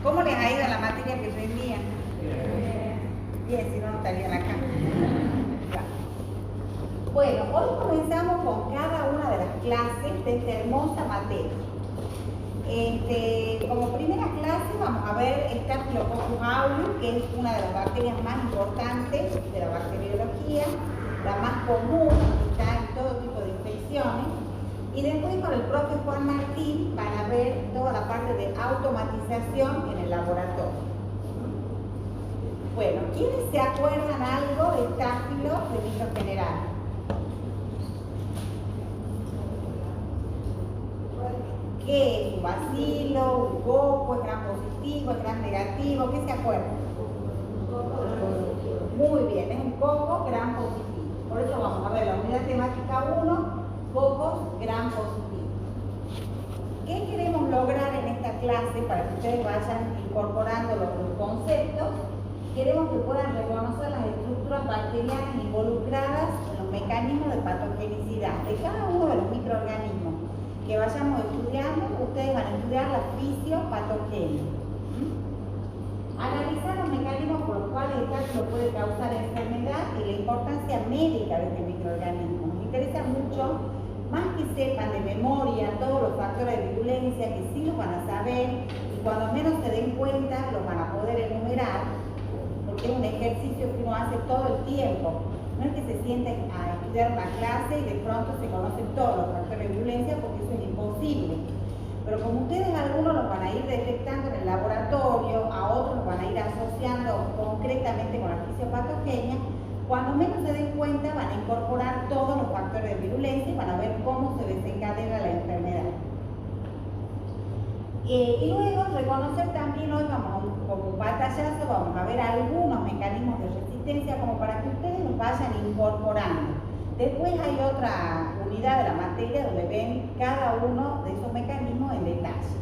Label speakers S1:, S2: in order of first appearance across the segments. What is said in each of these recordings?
S1: ¿Cómo les ha ido en la materia que rendían? Bien, si no, no estarían acá. Bueno, hoy comenzamos con cada una de las clases de esta hermosa materia. Como primera clase vamos a ver Staphylococcus aureus, que es una de las bacterias más importantes de la bacteriología, la más común, que está en todo tipo de infecciones. Y después con el profe Juan Martín van a ver toda la parte de automatización en el laboratorio. Bueno, ¿quiénes se acuerdan algo de Staphylo de micro general? ¿Qué es un bacilo, un coco, es gran positivo, es gran negativo? ¿Qué se acuerdan? Muy bien, es un coco gran positivo. Por eso vamos a ver la unidad temática 1, cocos gran positivo. ¿Qué queremos lograr en esta clase para que ustedes vayan incorporando los conceptos? Queremos que puedan reconocer las estructuras bacterianas involucradas en los mecanismos de patogenicidad de cada uno de los microorganismos que vayamos estudiando. Ustedes van a estudiar la fisiopatogenia. Analizar los mecanismos por los cuales el Staphylo puede causar enfermedad y la importancia médica de este microorganismo. Nos interesa mucho, más que sepan de memoria todos los factores de virulencia, que sí los van a saber y cuando menos se den cuenta los van a poder enumerar, porque es un ejercicio que uno hace todo el tiempo. No es que se sienten a estudiar una clase y de pronto se conocen todos los factores de virulencia, porque eso es imposible. Pero como ustedes algunos los van a ir detectando en el laboratorio, a otros los van a ir asociando concretamente con la fisiopatogenia, cuando menos se den cuenta van a incorporar todos los factores de virulencia y van a ver cómo se desencadena la enfermedad. Y luego reconocer también, hoy vamos como un pantallazo, vamos a ver algunos mecanismos de resistencia como para que ustedes los vayan incorporando. Después hay otra unidad de la materia donde ven cada uno de esos mecanismos en detalle.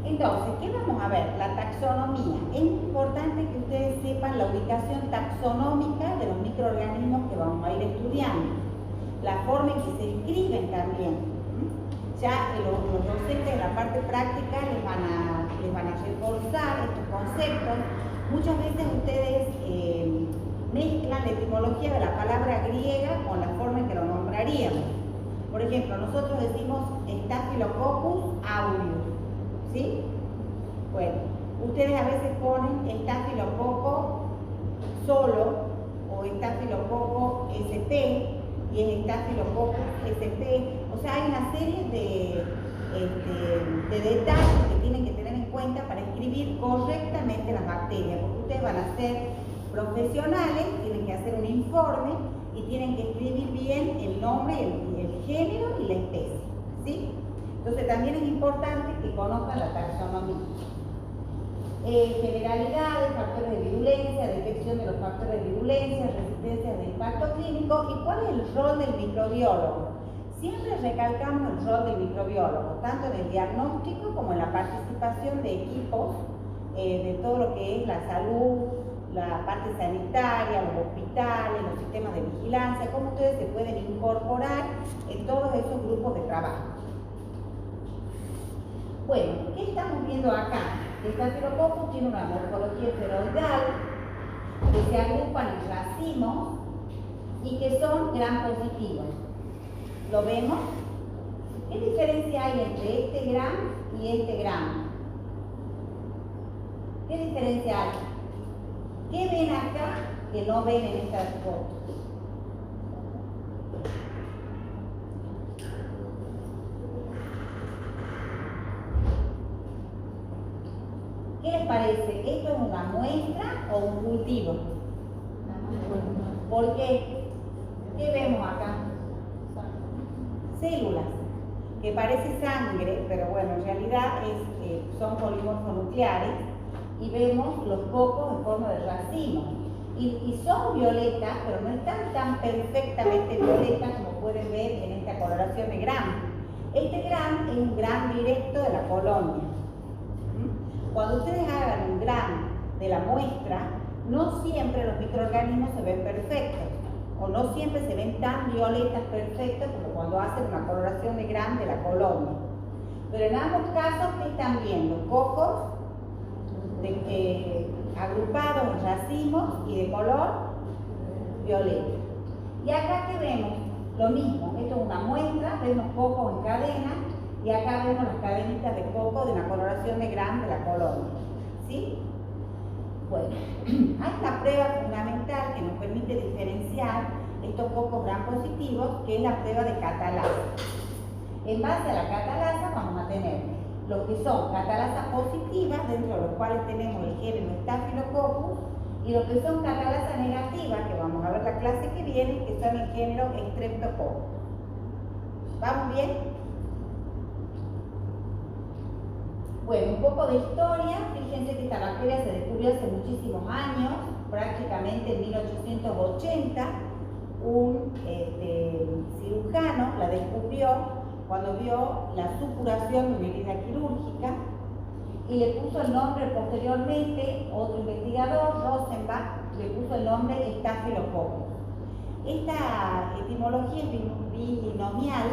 S1: Entonces, ¿qué vamos a ver? La taxonomía. Es importante que ustedes sepan la ubicación taxonómica de los microorganismos que vamos a ir estudiando. La forma en que se inscriben también. Ya los docentes de la parte práctica les van a reforzar estos conceptos. Muchas veces ustedes mezclan la etimología de la palabra griega con la forma en que lo nombraríamos. Por ejemplo, nosotros decimos Staphylococcus aureus, ¿sí? Bueno, ustedes a veces ponen Staphylococcus solo o Staphylococcus sp y es Staphylococcus sp. O sea, hay una serie de detalles que tienen que tener en cuenta para escribir correctamente las bacterias, porque ustedes van a ser profesionales, tienen que hacer un informe y tienen que escribir bien el nombre, el género y la especie, ¿sí? Entonces también es importante que conozcan la taxonomía. Generalidades, factores de virulencia, detección de los factores de virulencia, resistencia de impacto clínico y cuál es el rol del microbiólogo. Siempre recalcamos el rol del microbiólogo, tanto en el diagnóstico como en la participación de equipos de todo lo que es la salud, la parte sanitaria, los hospitales, los sistemas de vigilancia, cómo ustedes se pueden incorporar en todos esos grupos de trabajo. Bueno, ¿qué estamos viendo acá? El Staphylococcus tiene una morfología esferoidal, que se agrupan en racimos y que son gram positivos. ¿Lo vemos? ¿Qué diferencia hay entre este gram y este gram? ¿Qué diferencia hay? ¿Qué ven acá que no ven en estas fotos? ¿Qué les parece? ¿Esto es una muestra o un cultivo? ¿Por qué? ¿Qué vemos acá? Células, que parece sangre, pero bueno, en realidad son polimorfos nucleares, y vemos los cocos en forma de racimo. Y son violetas, pero no están tan perfectamente violetas como pueden ver en esta coloración de gram. Este gram es un gram directo de la colonia. Cuando ustedes hagan un gram de la muestra, no siempre los microorganismos se ven perfectos, o no siempre se ven tan violetas perfectas como cuando hacen una coloración de gram de la colonia. Pero en ambos casos, ¿qué están viendo? Cocos agrupados en racimos y de color violeta. Y acá que vemos lo mismo, esto es una muestra, vemos cocos en cadena y acá vemos las cadenitas de coco de una coloración de gran de la colonia. ¿Sí? Bueno, hay una prueba fundamental que nos permite diferenciar estos cocos gran positivos, que es la prueba de catalasa. En base a la catalasa vamos a tener lo que son catalasas positivas, dentro de los cuales tenemos el género Staphylococcus, y lo que son catalasas negativas, que vamos a ver la clase que viene, que son el género Streptococcus. ¿Vamos bien? Bueno, un poco de historia. Fíjense que esta bacteria se descubrió hace muchísimos años, prácticamente en 1880. Un cirujano la descubrió cuando vio la supuración de una herida quirúrgica y le puso el nombre posteriormente, otro investigador, Rosenbach, le puso el nombre Staphylococcus. Esta etimología binomial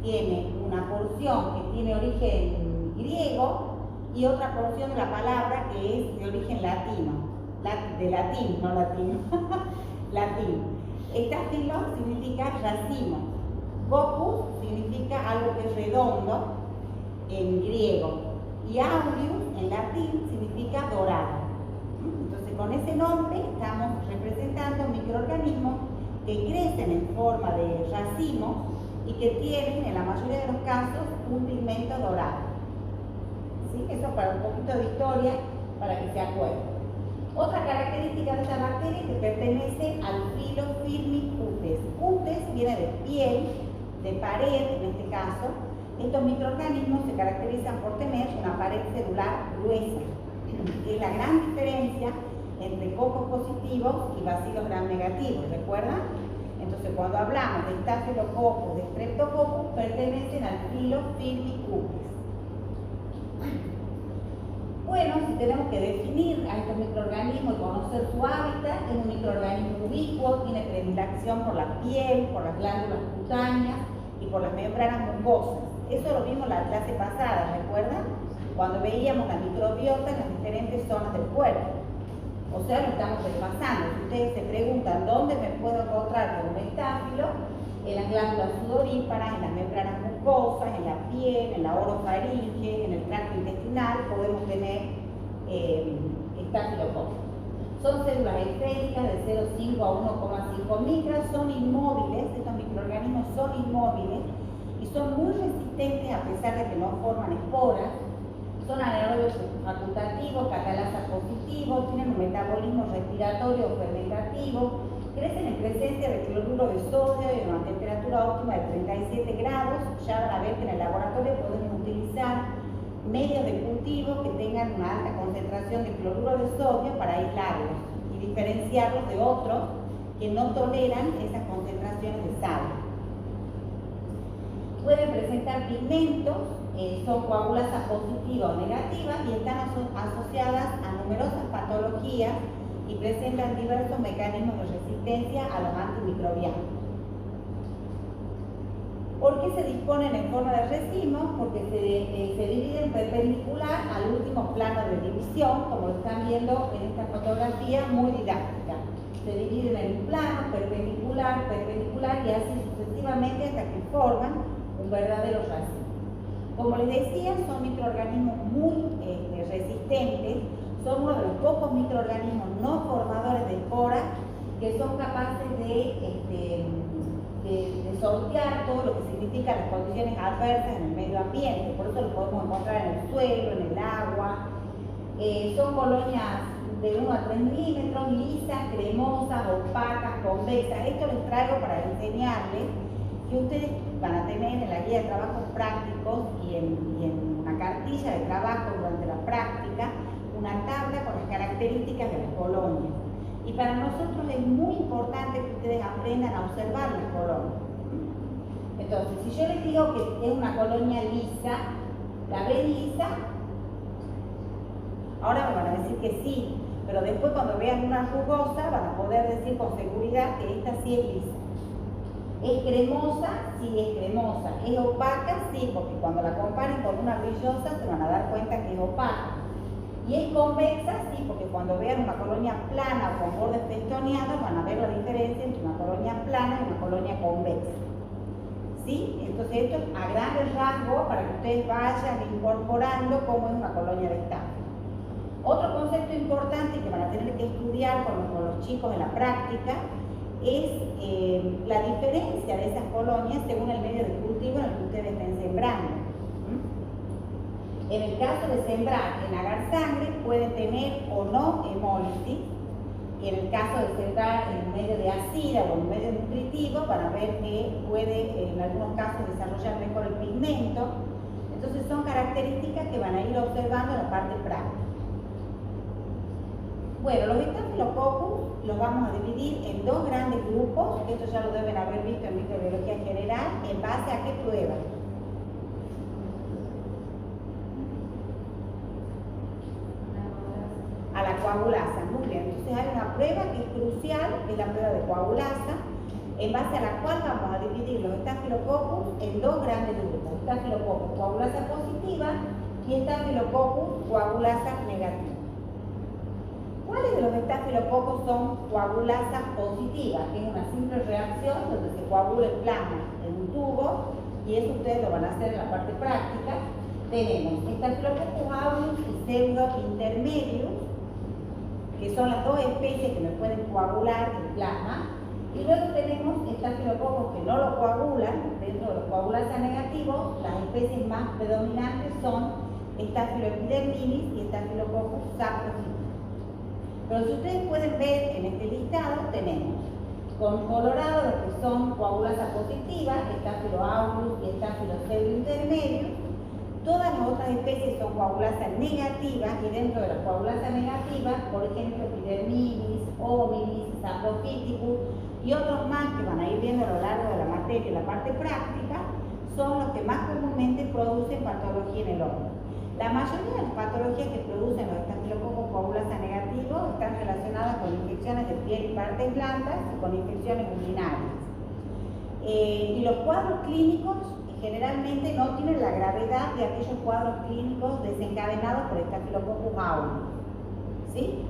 S1: tiene una porción que tiene origen griego y otra porción de la palabra que es de origen latino, de latín, no latino, latín. Staphylo significa racimo, coccus significa algo que es redondo en griego y aureus en latín significa dorado. Entonces con ese nombre estamos representando microorganismos que crecen en forma de racimos y que tienen en la mayoría de los casos un pigmento dorado. ¿Sí? Eso para un poquito de historia para que se acuerden. Otra característica de esta bacteria es que pertenece al filo Firmicutes. Cutes viene de piel, de pared en este caso. Estos microorganismos se caracterizan por tener una pared celular gruesa. Es la gran diferencia entre cocos positivos y bacilos gram negativos, ¿recuerdan? Entonces cuando hablamos de Staphylococcus, de Streptococcus, pertenecen al filo Firmicutes. Bueno, si tenemos que definir a estos microorganismos y conocer su hábitat, es un microorganismo ubicuo, tiene predilección por la piel, por las glándulas cutáneas y por las membranas mucosas. Eso lo vimos la clase pasada, ¿recuerdan? Cuando veíamos la microbiota en las diferentes zonas del cuerpo. O sea, lo estamos repasando. Si ustedes se preguntan dónde me puedo encontrar con un estáfilo, en las glándulas sudoríparas, en las membranas mucosas, en la piel, en la orofaringe, en el tracto intestinal, podemos tener Staphylococcus. Son células esféricas de 0,5 a 1,5 micras, son inmóviles, estos microorganismos son inmóviles y son muy resistentes a pesar de que no forman esporas. Son anaerobios facultativos, catalasa positivo, tienen un metabolismo respiratorio o fermentativo, crecen en presencia de cloruro de sodio y a una temperatura óptima de 37 grados. Ya van a ver que en el laboratorio podemos utilizar medios de cultivo que tengan una alta concentración de cloruro de sodio para aislarlos y diferenciarlos de otros que no toleran esas concentraciones de sal. Pueden presentar pigmentos, son coagulasas positivas o negativas y están asociadas a numerosas patologías y presentan diversos mecanismos de resistencia a los antimicrobianos. ¿Por qué se disponen en forma de racimos? Porque se dividen perpendicular al último plano de división, como lo están viendo en esta fotografía muy didáctica. Se dividen en un plano, perpendicular, perpendicular y así sucesivamente hasta que forman un verdadero racimo. Como les decía, son microorganismos muy resistentes. Son uno de los pocos microorganismos no formadores de esporas que son capaces de sortear todo lo que significa las condiciones adversas en el medio ambiente. Por eso lo podemos encontrar en el suelo, en el agua. Son colonias de 1 a 3 milímetros, lisas, cremosas, opacas, convexas. Esto les traigo para enseñarles que ustedes van a tener en la guía de trabajos prácticos y en una cartilla de trabajo durante la práctica una tabla con las características de las colonias. Y para nosotros es muy importante que ustedes aprendan a observar las colonias. Entonces, si yo les digo que es una colonia lisa, ¿la ven lisa? Ahora me van a decir que sí, pero después cuando vean una rugosa van a poder decir con seguridad que esta sí es lisa. ¿Es cremosa? Sí, es cremosa. ¿Es opaca? Sí, porque cuando la comparen con una brillosa se van a dar cuenta que es opaca. ¿Y es convexa? Sí, porque cuando vean una colonia plana o con bordes festoneados van a ver la diferencia entre una colonia plana y una colonia convexa. ¿Sí? Entonces esto es a grandes rasgos para que ustedes vayan incorporando cómo es una colonia de estáfilo. Otro concepto importante que van a tener que estudiar con los chicos en la práctica es la diferencia de esas colonias según el medio de cultivo en el que ustedes estén sembrando. En el caso de sembrar en agar sangre puede tener o no hemólisis, y en el caso de sembrar en un medio de asida o en un medio nutritivo van a ver que puede en algunos casos desarrollar mejor el pigmento. Entonces son características que van a ir observando en la parte práctica. Bueno, los Staphylococcus los vamos a dividir en dos grandes grupos, esto ya lo deben haber visto en microbiología general, en base a qué prueba. A la coagulasa, muy bien. Entonces hay una prueba que es crucial, que es la prueba de coagulasa, en base a la cual vamos a dividir los Staphylococcus en dos grandes grupos, Staphylococcus coagulasa positiva y Staphylococcus coagulasa negativa. ¿Cuáles de los Staphylococcus son coagulasa positiva? Que es una simple reacción donde se coagula el plasma en un tubo, y eso ustedes lo van a hacer en la parte práctica. Tenemos Staphylococcus aureus y pseudo intermedios, que son las dos especies que nos pueden coagular el plasma, y luego tenemos Staphylococcus que no lo coagulan. Dentro de los coagulasa negativos, las especies más predominantes son Staphyloepidermidis y Staphylococcus saprophyta. Pero si ustedes pueden ver en este listado, tenemos con colorado los que son coagulasa positivas, Staphylo aureus y Staphylo pseudointermedios. Todas las otras especies son coagulasa negativas, y dentro de las coagulasa negativas, por ejemplo, Epidermidis, Ovidis, Saprophyticus y otros más que van a ir viendo a lo largo de la materia y la parte práctica, son los que más comúnmente producen patología en el órgano. La mayoría de las patologías que producen los Staphylococcus coagulasa negativos están relacionadas con infecciones de piel y partes blandas y con infecciones urinarias. Y los cuadros clínicos generalmente no tienen la gravedad de aquellos cuadros clínicos desencadenados por Staphylococcus aureus. ¿Sí?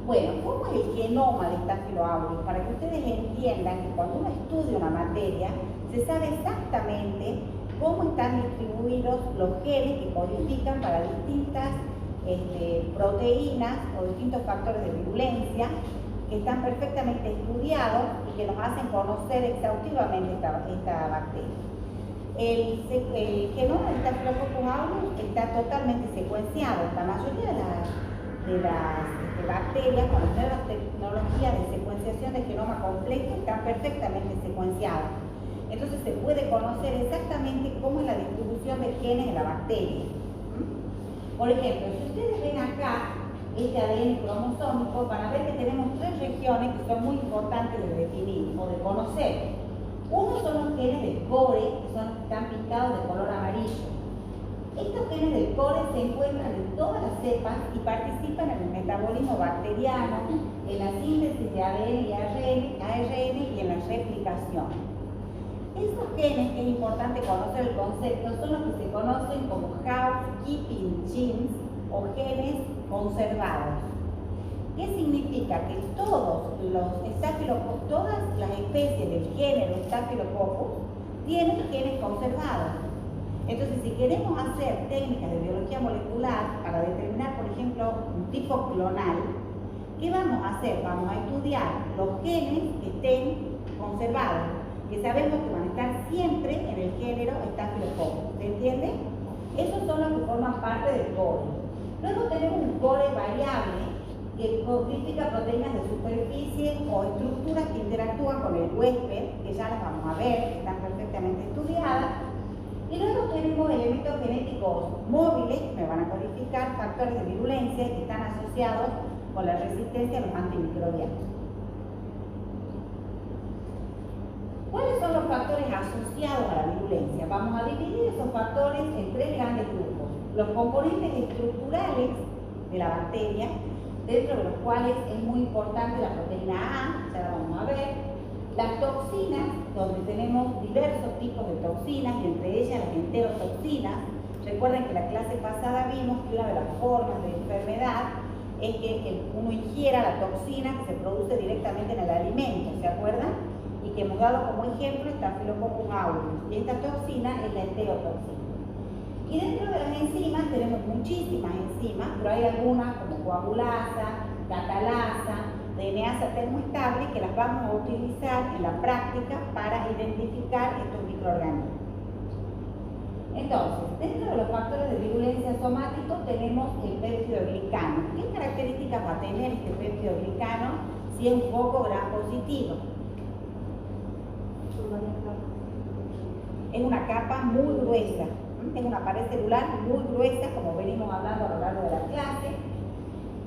S1: Bueno, ¿cómo es el genoma de Staphylo aureus? Para que ustedes entiendan que cuando uno estudia una materia, se sabe exactamente cómo están distribuidos los genes que codifican para distintas proteínas o distintos factores de virulencia, que están perfectamente estudiados y que nos hacen conocer exhaustivamente esta bacteria. El genoma de Staphylococcus aureus está totalmente secuenciado. La mayoría de las bacterias con las nuevas tecnologías de secuenciación de genoma completo están perfectamente secuenciadas. Entonces se puede conocer exactamente cómo es la distribución de genes en la bacteria. Por ejemplo, si ustedes ven acá este ADN cromosómico, van a ver que tenemos tres regiones que son muy importantes de definir o de conocer. Uno son los genes del core, que están pintados de color amarillo. Estos genes del core se encuentran en todas las cepas y participan en el metabolismo bacteriano, en la síntesis de ADN y ARN y en la replicación. Esos genes, que es importante conocer el concepto, son los que se conocen como housekeeping genes o genes conservados. ¿Qué significa? Que todas las especies del género Staphylococcus tienen genes conservados. Entonces, si queremos hacer técnicas de biología molecular para determinar, por ejemplo, un tipo clonal, ¿qué vamos a hacer? Vamos a estudiar los genes que estén conservados, que sabemos que van a estar siempre en el género Staphylococcus. ¿Se entiende? Esos son los que forman parte del core. Luego tenemos un core variable que codifica proteínas de superficie o estructuras que interactúan con el huésped, que ya las vamos a ver, que están perfectamente estudiadas. Y luego tenemos elementos genéticos móviles que me van a codificar factores de virulencia que están asociados con la resistencia a los antimicrobianos. ¿Cuáles son los factores asociados a la virulencia? Vamos a dividir esos factores en tres grandes grupos. Los componentes estructurales de la bacteria, dentro de los cuales es muy importante la proteína A, ya la vamos a ver. Las toxinas, donde tenemos diversos tipos de toxinas y entre ellas las enterotoxinas. Recuerden que la clase pasada vimos que una de las formas de enfermedad es que uno ingiera la toxina que se produce directamente en el alimento, ¿se acuerdan? Y que hemos dado como ejemplo Staphylococcus aureus, y esta toxina es la enterotoxina. Y dentro de las enzimas tenemos muchísimas enzimas, pero hay algunas como coagulasa, catalasa, DNasa termoestable, que las vamos a utilizar en la práctica para identificar estos microorganismos. Entonces, dentro de los factores de virulencia somático tenemos el péptidoglicano. ¿Qué características va a tener este péptidoglicano si es un poco gram positivo? Es una capa muy gruesa, es una pared celular muy gruesa, como venimos hablando a lo largo de la clase.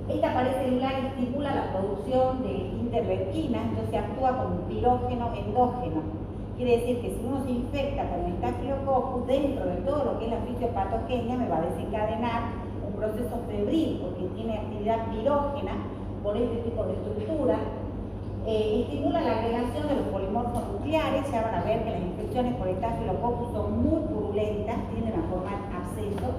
S1: Esta pared celular estimula la producción de interleuquinas, entonces actúa como un pirógeno endógeno. Quiere decir que si uno se infecta con Staphylococcus, dentro de todo lo que es la fisiopatogenia, me va a desencadenar un proceso febril, porque tiene actividad pirógena por este tipo de estructura. Estimula la agregación de los polimorfos nucleares. Ya van a ver que las infecciones por Staphylococcus son muy purulentas, tienden a formar abscesos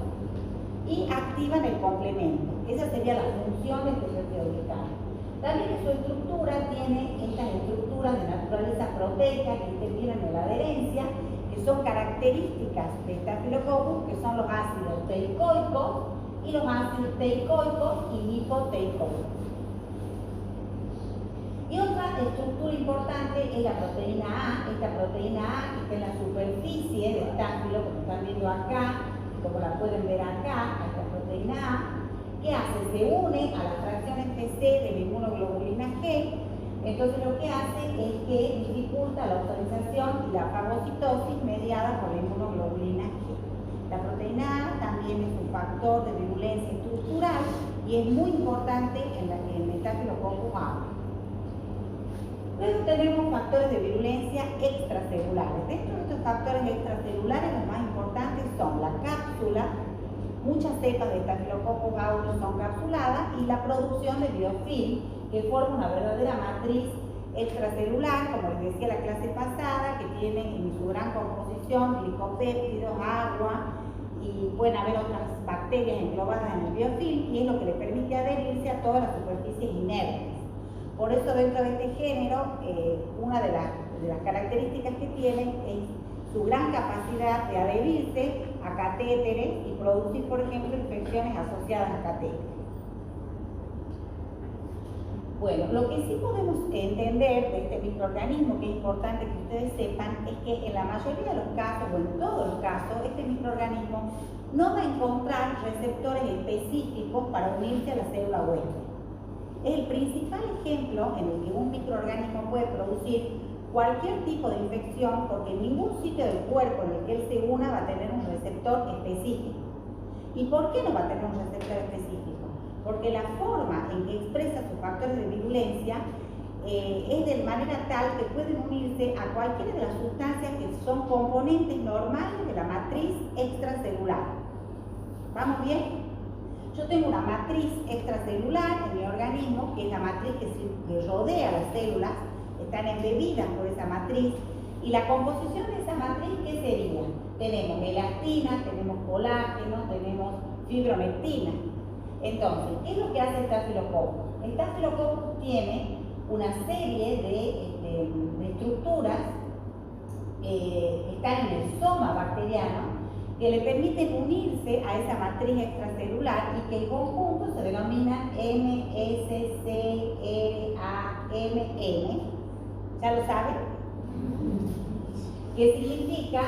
S1: y activan el complemento. Esa sería la función de este péptidoglicano. También en su estructura tiene estas estructuras de naturaleza proteica que intervienen en la adherencia, que son características de Staphylococcus, que son los ácidos teicoicos y los ácidos teicoicos y lipoteicoicos. Y otra estructura importante es la proteína A. Esta proteína A que está en la superficie del estáfilo, como están viendo acá, como la pueden ver acá, esta proteína A, ¿qué hace? Se une a las fracciones PC de la inmunoglobulina G. Entonces lo que hace es que dificulta la autorización y la fagocitosis mediada por la inmunoglobulina G. La proteína A también es un factor de virulencia estructural y es muy importante en el Staphylococcus aureus. Luego tenemos factores de virulencia extracelulares. Dentro de estos factores extracelulares, los más importantes son la cápsula. Muchas cepas de Staphylococcus aureus son capsuladas, y la producción de biofilm, que forma una verdadera matriz extracelular, como les decía la clase pasada, que tiene en su gran composición glicopéptidos, agua, y pueden haber otras bacterias englobadas en el biofilm, y es lo que le permite adherirse a todas las superficies inertes. Por eso dentro de este género, una de las características que tienen es su gran capacidad de adherirse a catéteres y producir, por ejemplo, infecciones asociadas a catéteres. Bueno, lo que sí podemos entender de este microorganismo, que es importante que ustedes sepan, es que en la mayoría de los casos, o en todos los casos, este microorganismo no va a encontrar receptores específicos para unirse a la célula huésped. Es el principal ejemplo en el que un microorganismo puede producir cualquier tipo de infección, porque en ningún sitio del cuerpo en el que él se una va a tener un receptor específico. ¿Y por qué no va a tener un receptor específico? Porque la forma en que expresa sus factores de virulencia es de manera tal que pueden unirse a cualquiera de las sustancias que son componentes normales de la matriz extracelular. ¿Vamos bien? Yo tengo una matriz extracelular en mi organismo, que es la matriz que rodea las células, están embebidas por esa matriz, y la composición de esa matriz, ¿qué sería? Tenemos elastina, tenemos colágeno, tenemos fibronectina. Entonces, ¿qué es lo que hace el Staphylococcus? El Staphylococcus tiene una serie de estructuras que están en el soma bacteriano, que le permiten unirse a esa matriz extracelular y que en conjunto se denomina MSCRAMM. ¿Ya lo saben? Que significa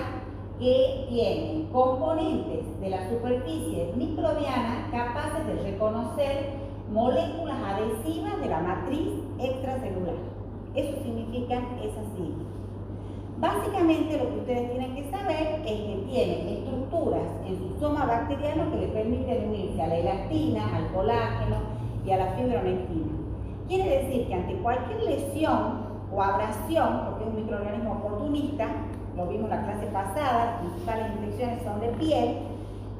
S1: que tienen componentes de la superficie microbiana capaces de reconocer moléculas adhesivas de la matriz extracelular. Eso significa esa sigla. Básicamente lo que ustedes tienen que saber es que tienen estructuras en su soma bacteriano que le permiten unirse a la elastina, al colágeno y a la fibronectina. Quiere decir que ante cualquier lesión o abrasión, porque es un microorganismo oportunista, lo vimos en la clase pasada, las principales infecciones son de piel,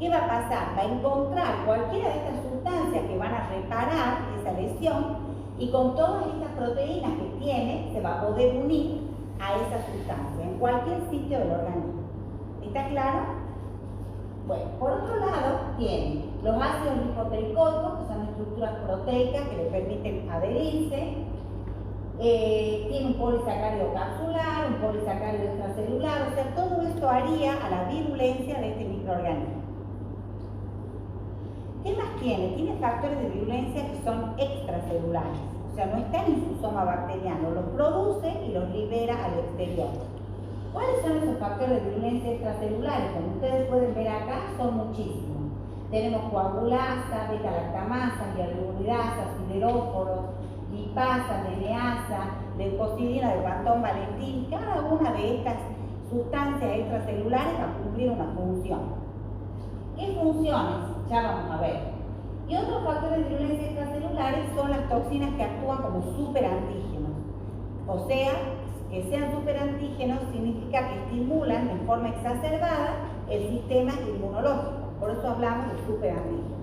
S1: ¿qué va a pasar? Va a encontrar cualquiera de estas sustancias que van a reparar esa lesión, y con todas estas proteínas que tiene se va a poder unir a esa sustancia, en cualquier sitio del organismo. ¿Está claro? Bueno, por otro lado, tiene los ácidos lipoproteicos, que son estructuras proteicas que le permiten adherirse. Tiene un polisacárido capsular, un polisacárido extracelular, o sea, todo esto haría a la virulencia de este microorganismo. ¿Qué más tiene? Tiene factores de virulencia que son extracelulares, o sea, no están en su soma bacteriano, los produce y los libera al exterior. ¿Cuáles son esos factores de virulencia extracelulares? Como ustedes pueden ver acá, son muchísimos. Tenemos coagulasa, beta-lactamasa, hialuronidasa, sideróforos, lipasa, DNasa, leucocidina del Pantón Valentín. Cada una de estas sustancias extracelulares va a cumplir una función. ¿Qué funciones? Ya vamos a ver. Y otros factores de virulencia extracelulares son las toxinas que actúan como superantígenos. O sea, que sean superantígenos significa que estimulan de forma exacerbada el sistema inmunológico. Por eso hablamos de superantígenos.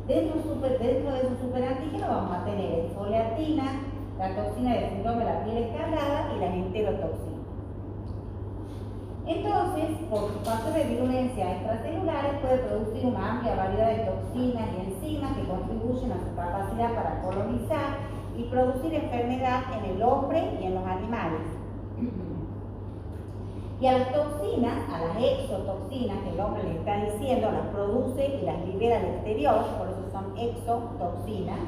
S1: Dentro de esos superantígenos vamos a tener exfoliatina, la toxina del síndrome de la piel escarlata y las enterotoxinas. Entonces, por sus factores de virulencia extracelulares puede producir una amplia variedad de toxinas y enzimas que contribuyen a su capacidad para colonizar y producir enfermedad en el hombre y en los animales. Y a las toxinas, a las exotoxinas que el hombre le está diciendo, las produce y las libera al exterior, por eso son exotoxinas.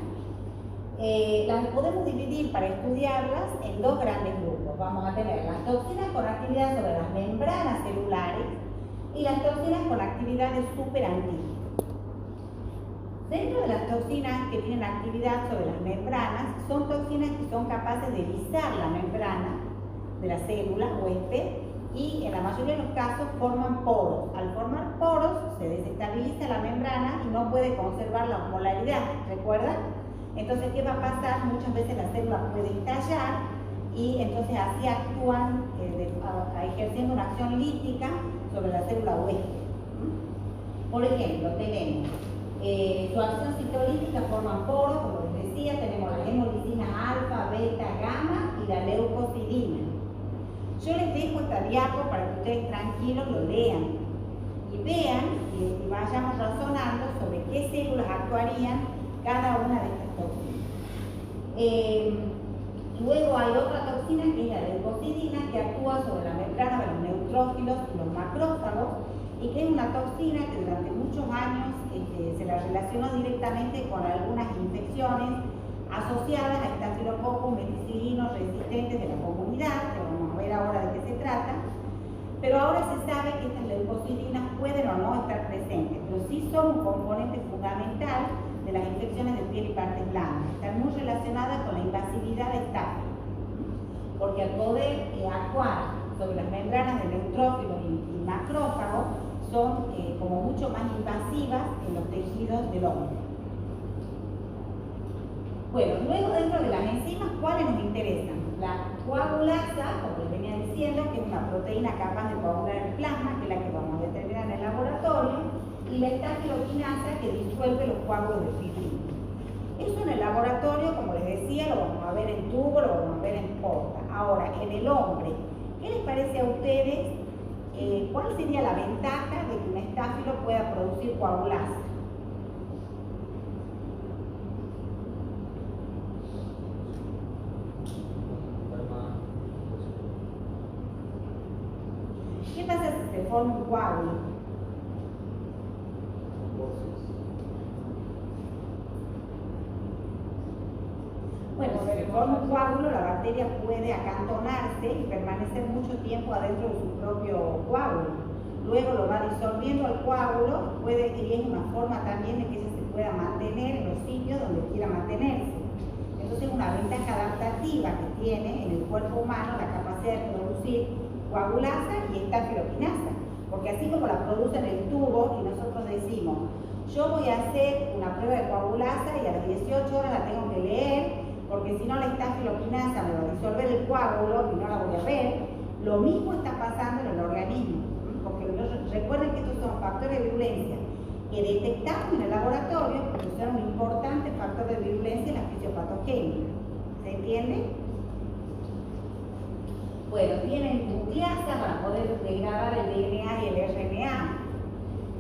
S1: Las podemos dividir para estudiarlas en dos grandes grupos. Vamos a tener las toxinas con actividad sobre las membranas celulares y las toxinas con actividad de superantígenos. Dentro de las toxinas que tienen actividad sobre las membranas, son toxinas que son capaces de lisar la membrana de la célula huésped y en la mayoría de los casos forman poros. Al formar poros se desestabiliza la membrana y no puede conservar la osmolaridad, ¿recuerdan? Entonces, ¿qué va a pasar? Muchas veces la célula puede estallar y entonces así actúan ejerciendo una acción lítica sobre la célula huésped. Por ejemplo, tenemos su acción citolítica, forman poros, como les decía, tenemos las hemolicinas alfa, beta, gamma y la leucocidina. Yo les dejo esta diapo para que ustedes tranquilos lo lean y vean y vayamos razonando sobre qué células actuarían cada una de estas toxinas. Luego hay otra toxina que es la leucocidina, que actúa sobre la membrana de los neutrófilos y los macrófagos y que es una toxina que durante muchos años se la relacionó directamente con algunas infecciones asociadas a estafilococos meticilinos resistentes de la comunidad, que vamos a ver ahora de qué se trata, pero ahora se sabe que estas leucocidinas pueden o no estar presentes, pero sí son un componente fundamental de las infecciones de piel y partes blandas. Están muy relacionadas con la invasividad de estafilo, porque al poder actuar sobre las membranas de neutrófilos y macrófagos son como mucho más invasivas en los tejidos del hombre. Bueno, luego dentro de las enzimas, ¿cuáles nos interesan? La coagulasa, como les venía diciendo, que es una proteína capaz de coagular el plasma, que es la que vamos a determinar en el laboratorio, y la estafiloquinasa, que disuelve los coágulos de fibrina. Eso en el laboratorio, como les decía, lo vamos a ver en tubo, lo vamos a ver en porta. Ahora, en el hombre, ¿qué les parece a ustedes? ¿Cuál sería la ventaja de que un estáfilo pueda producir coagulasa? ¿Qué pasa si se forma un coágulo? Bueno, si se forma un coágulo, la bacteria puede acantonarse y permanecer mucho tiempo adentro de su propio coágulo. Luego lo va disolviendo al coágulo y es una forma también de que ella se pueda mantener en los sitios donde quiera mantenerse. Entonces, una ventaja adaptativa que tiene en el cuerpo humano la capacidad de producir coagulasa y estafiloquinasa, porque así como la produce en el tubo y nosotros decimos, yo voy a hacer una prueba de coagulasa y a las 18 horas la tengo que leer, porque si no la estafiloquinasa me va a disolver el coágulo y no la voy a ver, lo mismo está pasando en el organismo, porque recuerden que estos son factores de virulencia que detectamos en el laboratorio porque son un importante factor de virulencia en la fisiopatogénica. ¿Se entiende? Bueno, tienen nucleasa para poder degradar el DNA y el RNA.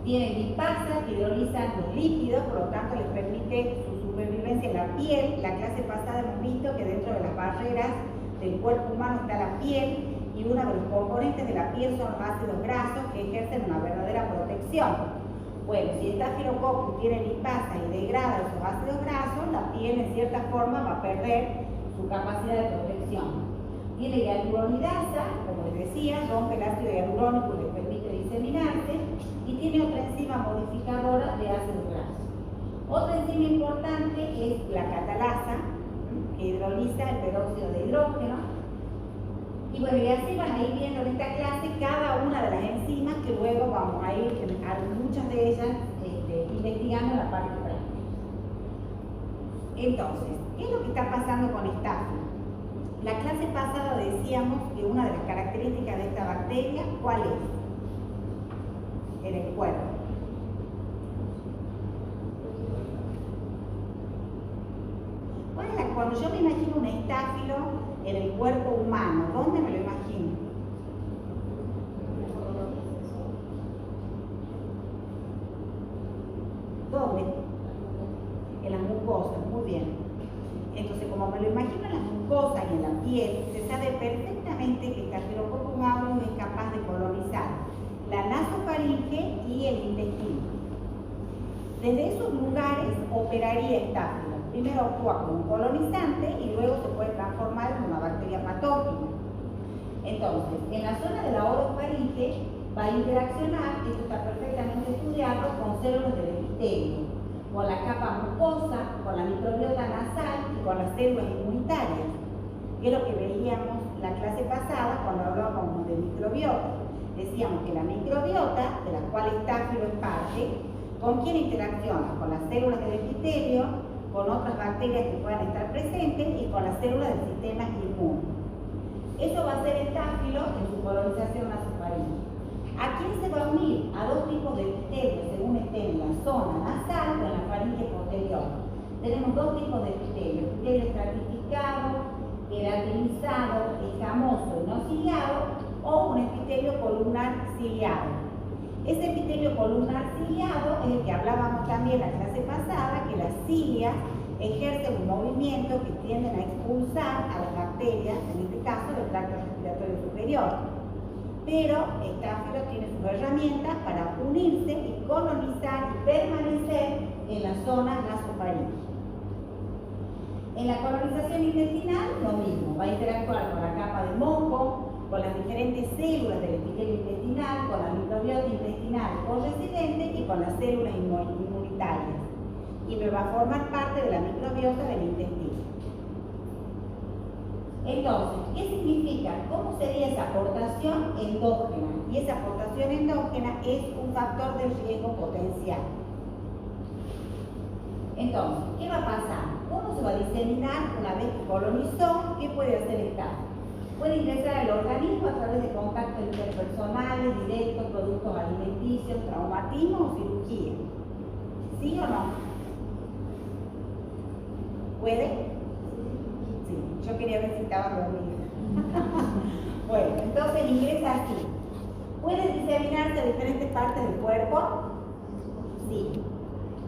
S1: Tienen lipasa que hidrolizan los lípidos, por lo tanto les permite su supervivencia en la piel. La clase pasada hemos visto que dentro de las barreras del cuerpo humano está la piel, y uno de los componentes de la piel son los ácidos grasos que ejercen una verdadera protección. Bueno, si el Staphylococcus tiene lipasa y degrada esos ácidos grasos, la piel en cierta forma va a perder su capacidad de protección. Tiene hialuronidasa, como les decía, rompe el ácido hialurónico y les permite diseminarse, y tiene otra enzima modificadora de ácidos grasos. Otra enzima importante es la catalasa, que hidroliza el peróxido de hidrógeno. Y bueno, y así van a ir viendo en esta clase cada una de las enzimas, que luego vamos a ir a muchas de ellas investigando en la parte práctica. Entonces, ¿qué es lo que está pasando con Staphylo? La clase pasada decíamos que una de las características de esta bacteria, ¿cuál es? En el cuerpo. Cuando yo me imagino un estáfilo en el cuerpo humano, ¿dónde me lo imagino? ¿Dónde? En las mucosas, muy bien. Entonces, como me lo imagino en las mucosas y en la piel, se sabe perfectamente que Staphylococcus aureus es capaz de colonizar la nasofaringe y el intestino. Desde esos lugares operaría Staphylo. Primero actúa como un colonizante y luego se puede transformar en una bacteria patógena. Entonces, en la zona de la orofaringe va a interaccionar, esto está perfectamente estudiado, con células del epitelio, con la capa mucosa, con la microbiota nasal y con las células inmunitarias, que es lo que veíamos la clase pasada cuando hablábamos de microbiota. Decíamos que la microbiota, de la cual Staphylo es parte, ¿con quién interacciona? Con las células del epitelio, con otras bacterias que puedan estar presentes y con las células del sistema inmune. Eso va a ser Staphylo en su colonización nasofaringe. ¿A quién se va a unir? A dos tipos de epitelio, según esté en la zona nasal o en la faringe posterior. Tenemos dos tipos de epitelio: epitelio estratificado, queratinizado, escamoso y no ciliado, o un epitelio columnar ciliado. Ese epitelio columnar ciliado es el que hablábamos también la clase pasada, que las cilias ejercen un movimiento que tienden a expulsar a las bacterias, en este caso del tracto respiratorio superior. Pero Staphylo tiene sus herramientas para unirse y colonizar y permanecer en la zona nasofaringe. En la colonización intestinal, lo mismo, va a interactuar con la capa de moco, con las diferentes células del epitelio intestinal, con la microbiota intestinal corresidente y con las células inmunitarias. Y me va a formar parte de la microbiota del intestino. Entonces, ¿qué significa? ¿Cómo sería esa aportación endógena? Y esa aportación endógena es un factor de riesgo potencial. Entonces, ¿qué va a pasar? ¿Cómo se va a diseminar una vez que colonizó? ¿Qué puede hacer Staphylo? Puede ingresar al organismo a través de contactos interpersonales, directos, productos alimenticios, traumatismo o cirugía. ¿Sí o no? ¿Puede? Sí, yo quería ver si estaba dormida. Bueno, entonces ingresa así. ¿Puede diseminarse a diferentes partes del cuerpo? Sí.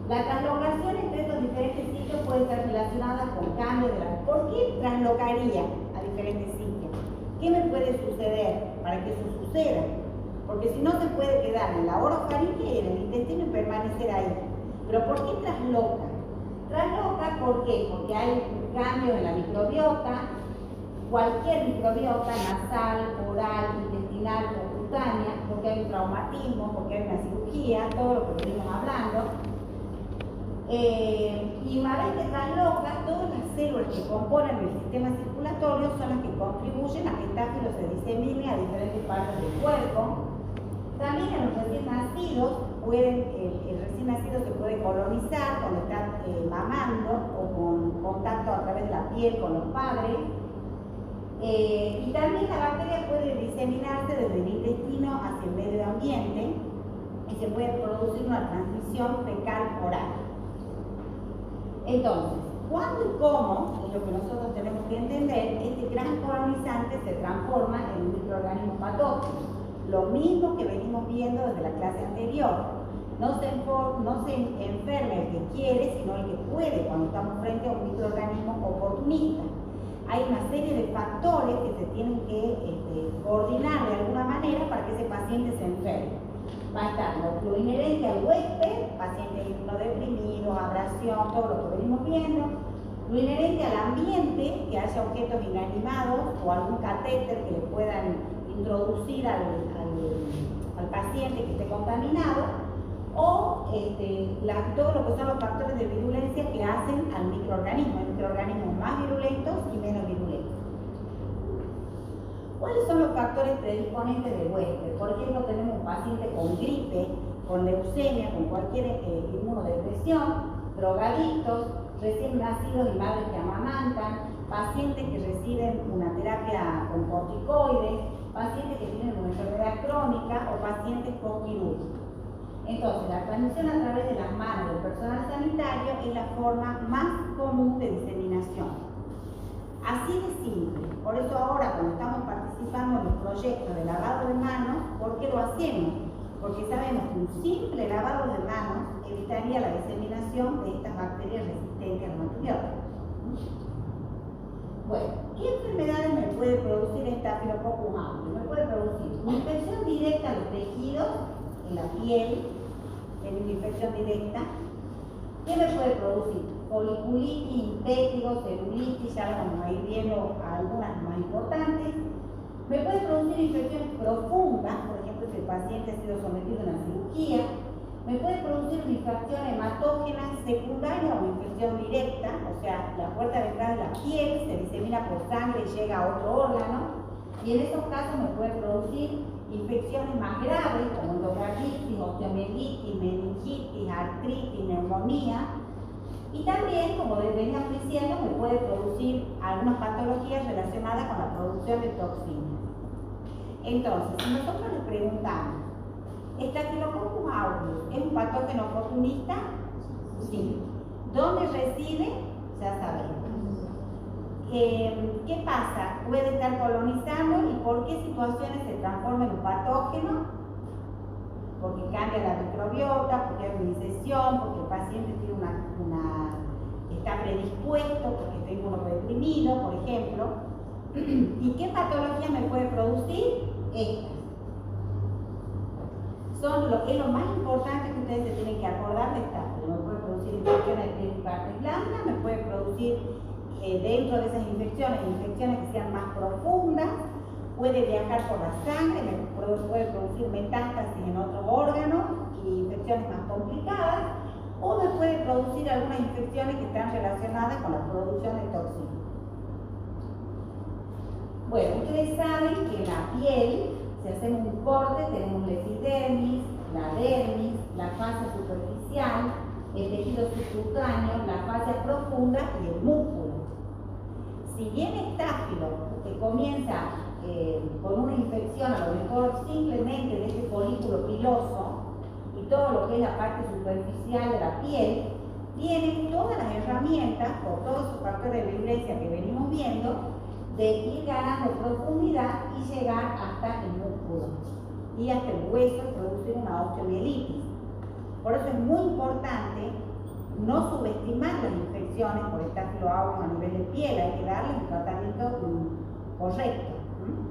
S1: La translocación entre estos diferentes sitios puede estar relacionada con cambios de la... ¿Por qué translocaría a diferentes sitios? ¿Qué me puede suceder para que eso suceda? Porque si no, se puede quedar en la orofaringe y en el intestino y permanecer ahí. ¿Pero por qué trasloca? Trasloca, ¿por qué? Porque hay cambios en la microbiota, cualquier microbiota, nasal, oral, intestinal o cutánea, porque hay un traumatismo, porque hay una cirugía, todo lo que venimos hablando. Y una vez que trasloca, todas las células que componen el sistema circulatorio son las que contribuyen a que Staphylo se disemine a diferentes partes del cuerpo. También en los recién nacidos, el recién nacido se puede colonizar cuando está mamando o con contacto a través de la piel con los padres. Y también la bacteria puede diseminarse desde el intestino hacia el medio ambiente y se puede producir una transmisión fecal oral. Entonces, cuándo y cómo, es lo que nosotros tenemos que entender, este gran colonizante se transforma en un microorganismo patógeno. Lo mismo que venimos viendo desde la clase anterior. No se enferma el que quiere, sino el que puede cuando estamos frente a un microorganismo oportunista. Hay una serie de factores que se tienen que coordinar de alguna manera para que ese paciente se enferme. Va a estar lo inherente al huésped, paciente inmunodeprimido, abrasión, todo lo que venimos viendo. Lo inherente al ambiente, que haya objetos inanimados o algún catéter que le puedan introducir al paciente que esté contaminado. O todo lo que son los factores de virulencia que hacen al microorganismo. Hay microorganismos más virulentos y menos virulentos. ¿Cuáles son los factores predisponentes del huésped? Por ejemplo, tenemos un paciente con gripe, con leucemia, con cualquier inmunodepresión, drogadictos, recién nacidos y madres que amamantan, pacientes que reciben una terapia con corticoides, pacientes que tienen una enfermedad crónica o pacientes postquirúrgicos. Entonces, la transmisión a través de las manos del personal sanitario es la forma más común de diseminación. Así de simple. Por eso ahora, cuando estamos participando en los proyectos de lavado de manos, ¿por qué lo hacemos? Porque sabemos que un simple lavado de manos evitaría la diseminación de estas bacterias resistentes a los antibióticos. Bueno, ¿qué enfermedades me puede producir Staphylococcus aureus? Me puede producir una infección directa a los tejidos, en la piel, en una infección directa. ¿Qué me puede producir? Foliculitis, impétigo, celulitis, ya vamos a ir viendo algunas más importantes. Me puede producir infecciones profundas, por ejemplo, si el paciente ha sido sometido a una cirugía. Me puede producir una infección hematógena secundaria o una infección directa, o sea, la puerta de entrada de la piel se disemina por sangre y llega a otro órgano. Y en esos casos me puede producir infecciones más graves como endocarditis, osteomielitis, meningitis, artritis, neumonía. Y también, como veníamos diciendo, me puede producir algunas patologías relacionadas con la producción de toxinas. Entonces, si nosotros le preguntamos, ¿Staphylococcus aureus es un patógeno oportunista? Sí. ¿Dónde reside? Ya sabemos. ¿Qué pasa? Puede estar colonizando y por qué situaciones se transforma en un patógeno. Porque cambia la microbiota, porque hay una iniciación, porque el paciente tiene está predispuesto, porque está inmunodeprimido, por ejemplo. ¿Y qué patología me puede producir? Estas. Es lo más importante que ustedes se tienen que acordar de esta. Me puede producir infecciones de piel y partes blandas, me puede producir dentro de esas infecciones que sean más profundas, puede viajar por la sangre, puede producir metástasis en otros órganos y infecciones más complicadas, o me puede producir algunas infecciones que están relacionadas con la producción de toxinas. Bueno, ustedes saben que en la piel, si hacemos un corte, tenemos la epidermis, la dermis, la fascia superficial, el tejido subcutáneo, la fascia profunda y el músculo. Si bien Staphylo, que comienza con una infección, a lo mejor simplemente de este folículo piloso y todo lo que es la parte superficial de la piel, tiene todas las herramientas, por todos esos factores de virulencia que venimos viendo, de ir ganando profundidad y llegar hasta el músculo y hasta el hueso y producir una osteomielitis. Por eso es muy importante no subestimar las infecciones por Staphylo aureus a nivel de piel, hay que darle un tratamiento correcto,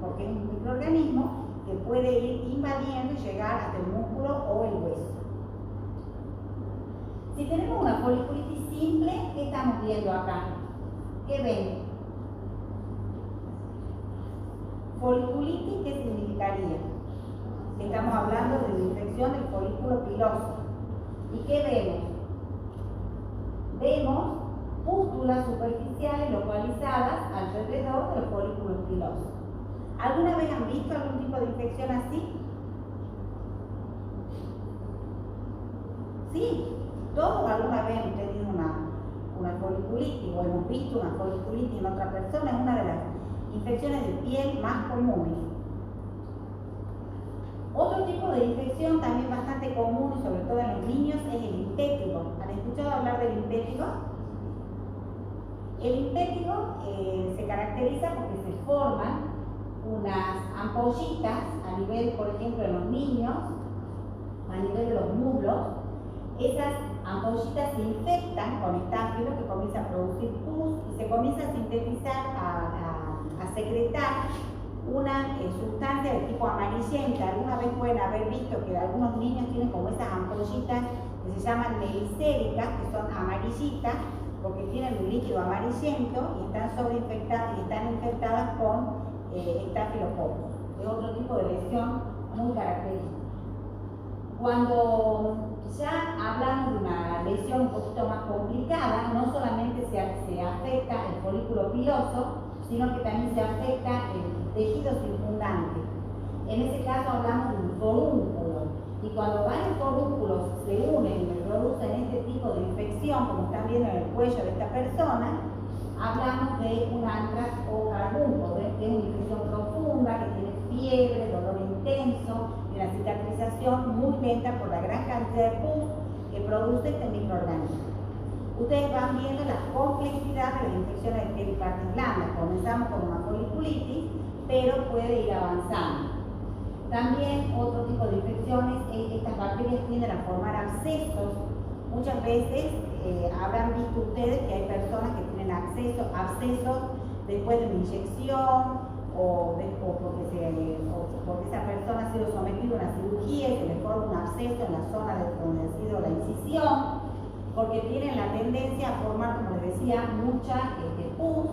S1: porque es un microorganismo que puede ir invadiendo y llegar hasta el músculo o el hueso. Si tenemos una foliculitis simple, ¿qué estamos viendo acá? ¿Qué ven? Foliculitis, ¿qué significaría? Estamos hablando de una infección del folículo piloso. ¿Y qué vemos? Vemos pústulas superficiales localizadas alrededor de los folículos pilosos. ¿Alguna vez han visto algún tipo de infección así? Sí, todos alguna vez hemos tenido una foliculitis o hemos visto una foliculitis en otra persona, es una de las infecciones de piel más comunes. Otro tipo de infección también bastante común, sobre todo en los niños, es el impétigo. ¿Han escuchado hablar del impétigo? El impétigo se caracteriza porque se forman unas ampollitas a nivel, por ejemplo, de los niños, a nivel de los muslos. Esas ampollitas se infectan con estáfilo que comienza a producir pus y se comienza a sintetizar, a secretar una sustancia de tipo amarillenta. Alguna vez pueden haber visto que algunos niños tienen como esas ampollitas que se llaman melicéricas, que son amarillitas, porque tienen un líquido amarillento y están sobreinfectadas y están infectadas con estafilococcus. Es otro tipo de lesión muy característica. Cuando ya hablamos de una lesión un poquito más complicada, no solamente se afecta el folículo piloso, sino que también se afecta el tejido circundante. En ese caso hablamos de un forúnculo, y cuando varios forúnculos se unen y producen este tipo de infección, como están viendo en el cuello de esta persona, hablamos de un antrax o carbunco, que es una infección profunda, que tiene fiebre, dolor intenso y una cicatrización muy lenta por la gran cantidad de pus que produce este microorganismo. Ustedes van viendo la complejidad de las infecciones de pericarditis blanda. Comenzamos con una foliculitis, pero puede ir avanzando. También otro tipo de infecciones, estas bacterias tienden a formar abscesos. Muchas veces habrán visto ustedes que hay personas que tienen abscesos después de una inyección o porque esa persona ha sido sometida a una cirugía y se le forma un absceso en la zona donde ha sido la incisión, porque tienen la tendencia a formar, como les decía, mucha pus.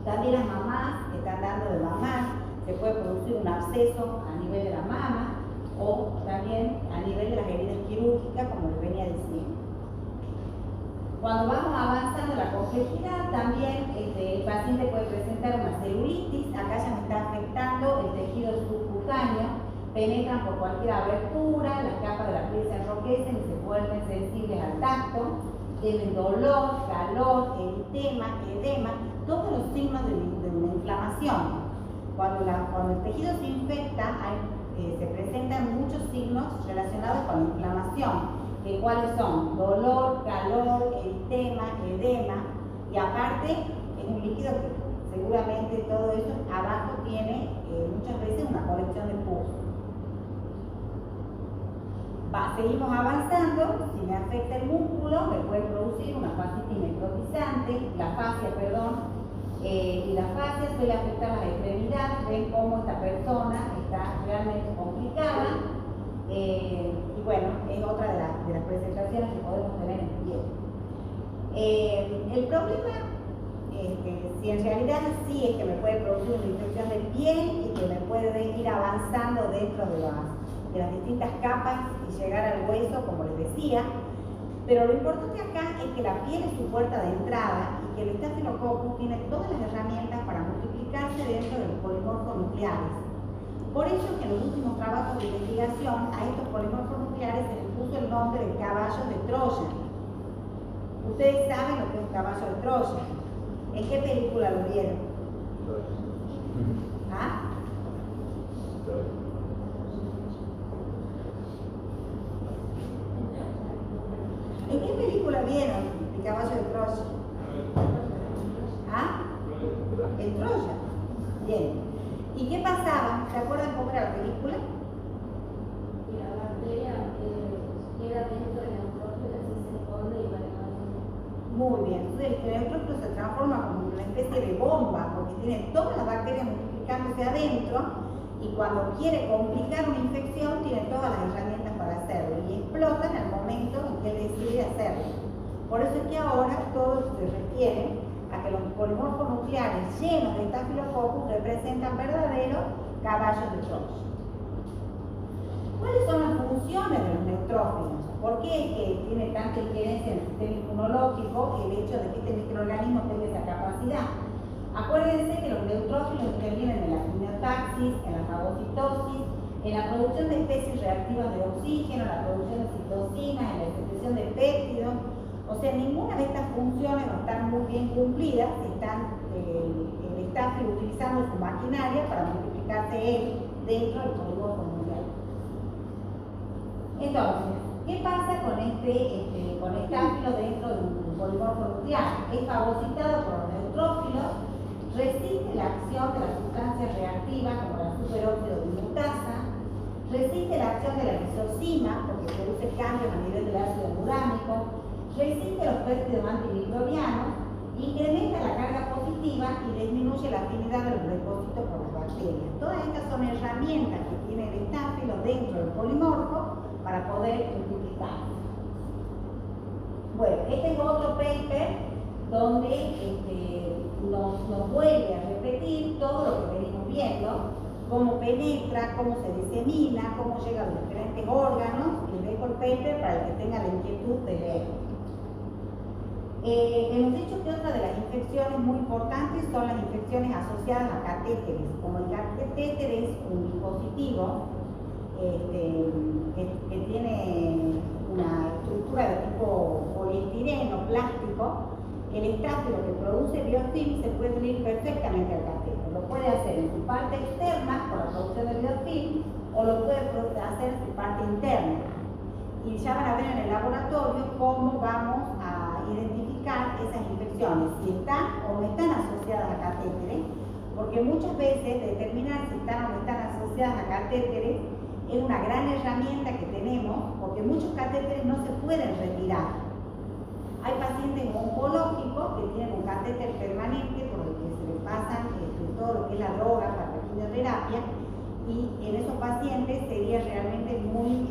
S1: También las mamás que están dando de mamar, se puede producir un absceso a nivel de la mama o también a nivel de las heridas quirúrgicas, como les venía diciendo. Cuando vamos avanzando en la complejidad, también el paciente puede presentar una celulitis. Acá ya me está afectando el tejido subcutáneo, penetran por cualquier abertura, las capas de la piel se enroquecen y se vuelven sensibles al tacto, tienen dolor, calor, eritema, edema, todos los signos de una inflamación. Cuando el tejido se infecta, se presentan muchos signos relacionados con la inflamación. ¿Cuáles son? Dolor, calor, eritema, edema, y aparte es un líquido que seguramente todo eso abajo tiene muchas veces una colección de pus. Seguimos avanzando. Si me afecta el músculo, me puede producir una fascitis necrotizante, y la fascia suele afectar las extremidades. Ven cómo esta persona está realmente complicada. Y bueno, es otra de las presentaciones que podemos tener en piel. El problema si en realidad sí es que me puede producir una infección de piel y que me puede ir avanzando dentro de las distintas capas y llegar al hueso, como les decía. Pero lo importante acá es que la piel es su puerta de entrada y que el estafilococcus tiene todas las herramientas para multiplicarse dentro de los polimorfos nucleares. Por eso que en los últimos trabajos de investigación a estos polimorfos nucleares se les puso el nombre de caballo de Troya. Ustedes saben lo que es un caballo de Troya. ¿En qué película lo vieron? ¿Ah? ¿En qué película vieron el caballo de Troya? ¿Ah? En Troya. Bien. ¿Y qué pasaba? ¿Se acuerdan cómo era la película?
S2: Y la bacteria queda dentro de la neutrófilo, así se esconde y va levantando.
S1: Muy bien. Entonces el neutrófilo se transforma como una especie de bomba, porque tiene todas las bacterias multiplicándose adentro, y cuando quiere complicar una infección tiene todas las herramientas para hacerlo, y explota en el momento en que él decide hacerlo. Por eso es que ahora todo se refiere a que los polimorfos nucleares llenos de estafilococcus representan verdaderos caballos de Troya. ¿Cuáles son las funciones de los neutrófilos? ¿Por qué es que tiene tanta injerencia en el sistema inmunológico el hecho de que este microorganismo tenga esa capacidad? Acuérdense que los neutrófilos intervienen en la quimiotaxis, en la fagocitosis, en la producción de especies reactivas de oxígeno, en la producción de citocinas, en la secreción de péptidos. O sea, ninguna de estas funciones no están muy bien cumplidas si están el estafilococcus utilizando su maquinaria para multiplicarse él dentro del polimorfo nuclear. Entonces, ¿Qué pasa con con estáfilo dentro de un polimorfo nuclear? Es fagocitado por los neutrófilos, resiste la acción de las sustancias reactivas como la superóxido de dismutasa, resiste la acción de la lisocima porque produce cambios a nivel del ácido uránico, resiste los péptidos antimicrobianos, incrementa la carga positiva y disminuye la afinidad de los leucocitos por las bacterias. Todas estas son herramientas que tiene el estáfilo dentro del polimorfo para poder multiplicar. Bueno, este es otro paper donde nos vuelve a repetir todo lo que venimos viendo, cómo penetra, cómo se disemina, cómo llega a los diferentes órganos. Les dejo el paper para el que tenga la inquietud de leer. Hemos dicho que otra de las infecciones muy importantes son las infecciones asociadas a catéteres. Como el catéter es un dispositivo que tiene una estructura de tipo poliestireno, plástico, el estáfilo que produce biofilm se puede unir perfectamente al catéter. Lo puede hacer en su parte externa por la producción de biofilm o lo puede hacer en su parte interna. Y ya van a ver en el laboratorio cómo vamos a identificar esas infecciones, si están o no están asociadas a catéteres, porque muchas veces determinar si están o no están asociadas a catéteres es una gran herramienta que tenemos, porque muchos catéteres no se pueden retirar. Hay pacientes oncológicos que tienen un catéter permanente por el que se les pasan todo lo que es la droga para la quimioterapia, y en esos pacientes sería realmente muy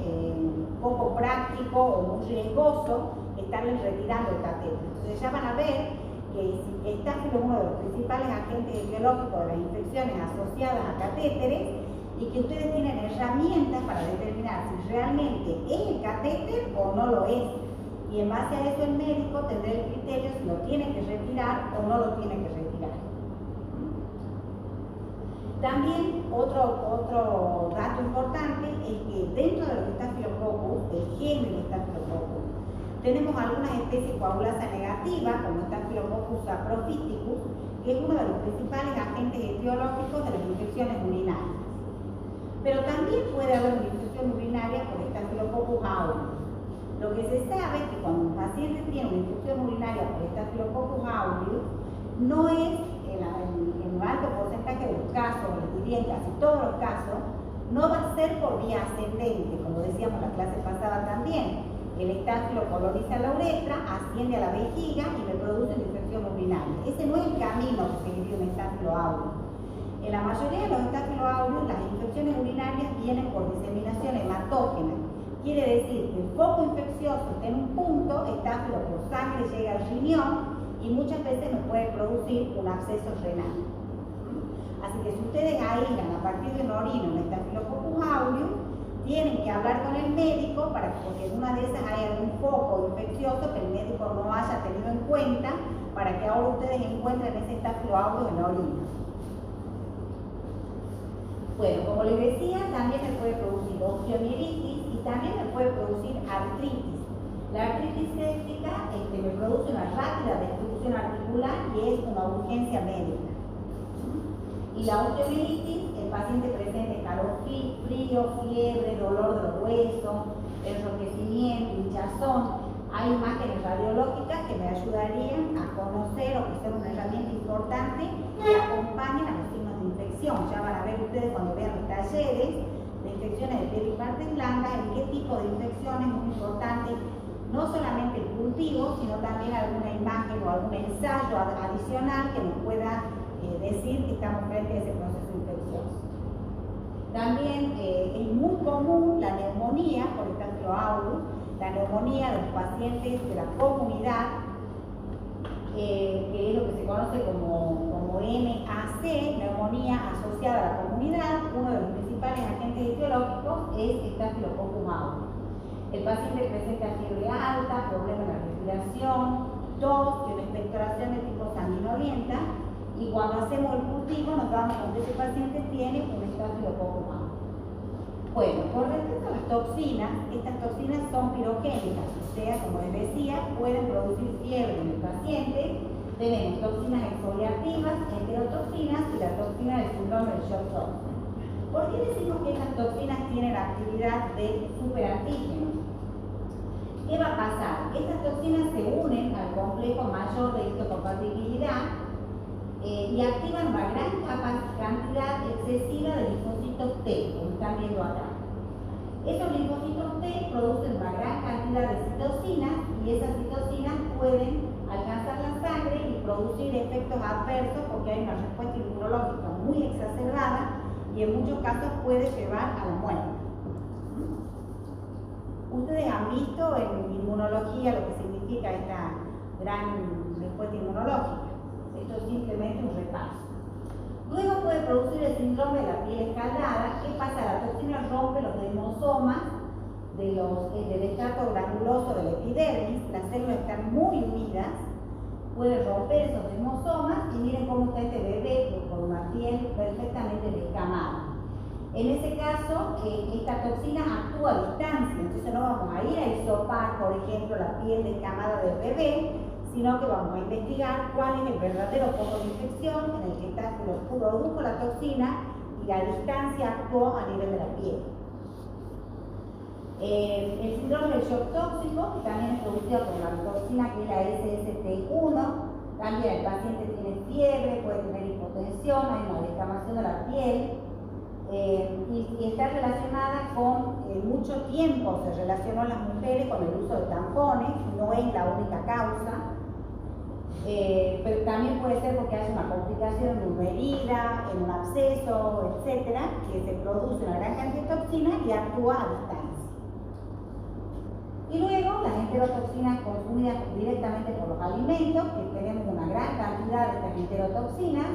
S1: poco práctico o muy riesgoso estarles retirando el catéter. Entonces ya van a ver que el estáfilo es uno de los principales agentes etiológicos de las infecciones asociadas a catéteres, y que ustedes tienen herramientas para determinar si realmente es el catéter o no lo es. Y en base a eso el médico tendrá el criterio si lo tiene que retirar o no lo tiene que retirar. También otro dato importante es que dentro de los Staphylococcus, el gen del Staphylococcus, tenemos algunas especies coagulasa negativas, como Staphylococcus saprophyticus, que es uno de los principales agentes etiológicos de las infecciones urinarias. Pero también puede haber una infección urinaria por Staphylococcus aureus. Lo que se sabe es que cuando un paciente tiene una infección urinaria por Staphylococcus aureus, no es en un alto porcentaje de los casos, les diría en casi todos los casos, no va a ser por vía ascendente, como decíamos en la clase pasada también. El estáfilo coloniza la uretra, asciende a la vejiga y me produce una infección urinaria. Ese no es el camino que seguiría un estáfilo aureus. En la mayoría de los estáfilos aureus, las infecciones urinarias vienen por diseminación hematógena. Quiere decir que el foco infeccioso está en un punto, estáfilo por sangre llega al riñón y muchas veces nos puede producir un absceso renal. Así que si ustedes aíslan a partir de una orina un Staphylococcus aureus, tienen que hablar con el médico porque en una de esas hay algún foco infeccioso que el médico no haya tenido en cuenta para que ahora ustedes encuentren ese estáfilo aureus en la orina. Bueno, como les decía, también me puede producir osteomielitis y también me puede producir artritis. La artritis séptica me produce una rápida destrucción articular y es una urgencia médica. Y la osteomielitis, el paciente presenta escalofrío, fiebre, dolor de los huesos, enrojecimiento, hinchazón. Hay imágenes radiológicas que me ayudarían a conocer o que son una herramienta importante que acompañen a los signos de infección. Ya van a ver ustedes cuando vean los talleres de infecciones de piel y partes blandas, en qué tipo de infección es muy importante, no solamente el cultivo, sino también alguna imagen o algún ensayo adicional que nos pueda decir que estamos frente a ese proceso infeccioso. También es muy común la neumonía por Staphylococcus aureus, la neumonía de los pacientes de la comunidad, que es lo que se conoce como NAC, neumonía asociada a la comunidad. Uno de los principales agentes etiológicos es Staphylococcus aureus. El paciente presenta fiebre alta, problemas de la respiración, tos y una expectoración de tipo sanguinolenta, y cuando hacemos el cultivo nos damos cuenta que ese paciente tiene un Staphylococcus aureus. Bueno, con respecto a las toxinas, estas toxinas son pirogénicas, o sea, como les decía, pueden producir fiebre en el paciente. Tenemos toxinas exfoliativas, enterotoxinas y la toxina del síndrome de Sjögren. ¿Por qué decimos que estas toxinas tienen actividad de superantígenos? ¿qué va a pasar? Estas toxinas se unen al complejo mayor de histocompatibilidad y activan una gran cantidad excesiva de linfocitos T, como están viendo acá. Esos linfocitos T producen una gran cantidad de citocinas y esas citocinas pueden alcanzar la sangre y producir efectos adversos porque hay una respuesta inmunológica muy exacerbada y en muchos casos puede llevar a la muerte. Ustedes han visto en inmunología lo que significa esta gran respuesta inmunológica. Esto es simplemente un repaso. Luego puede producir el síndrome de la piel escaldada. ¿Qué pasa? La toxina rompe los dermosomas del estrato granuloso de la epidermis. Las células están muy unidas. Puede romper esos dermosomas y miren cómo está este bebé con una piel perfectamente descamada. En ese caso, esta toxina actúa a distancia, entonces no vamos a ir a hisopar, por ejemplo, la piel descamada del bebé, sino que vamos a investigar cuál es el verdadero foco de infección en el que produjo la toxina y a distancia actuó a nivel de la piel. El síndrome del shock tóxico, que también es producido por la toxina que es la SST1, también el paciente tiene fiebre, puede tener hipotensión, hay una descamación de la piel. Y está relacionada con mucho tiempo, se relacionó en las mujeres con el uso de tampones, no es la única causa, pero también puede ser porque hay una complicación en una herida, en un absceso, etcétera, que se produce una gran cantidad de toxinas y actúa a distancia. Y luego las enterotoxinas consumidas directamente por los alimentos, que tenemos una gran cantidad de estas enterotoxinas.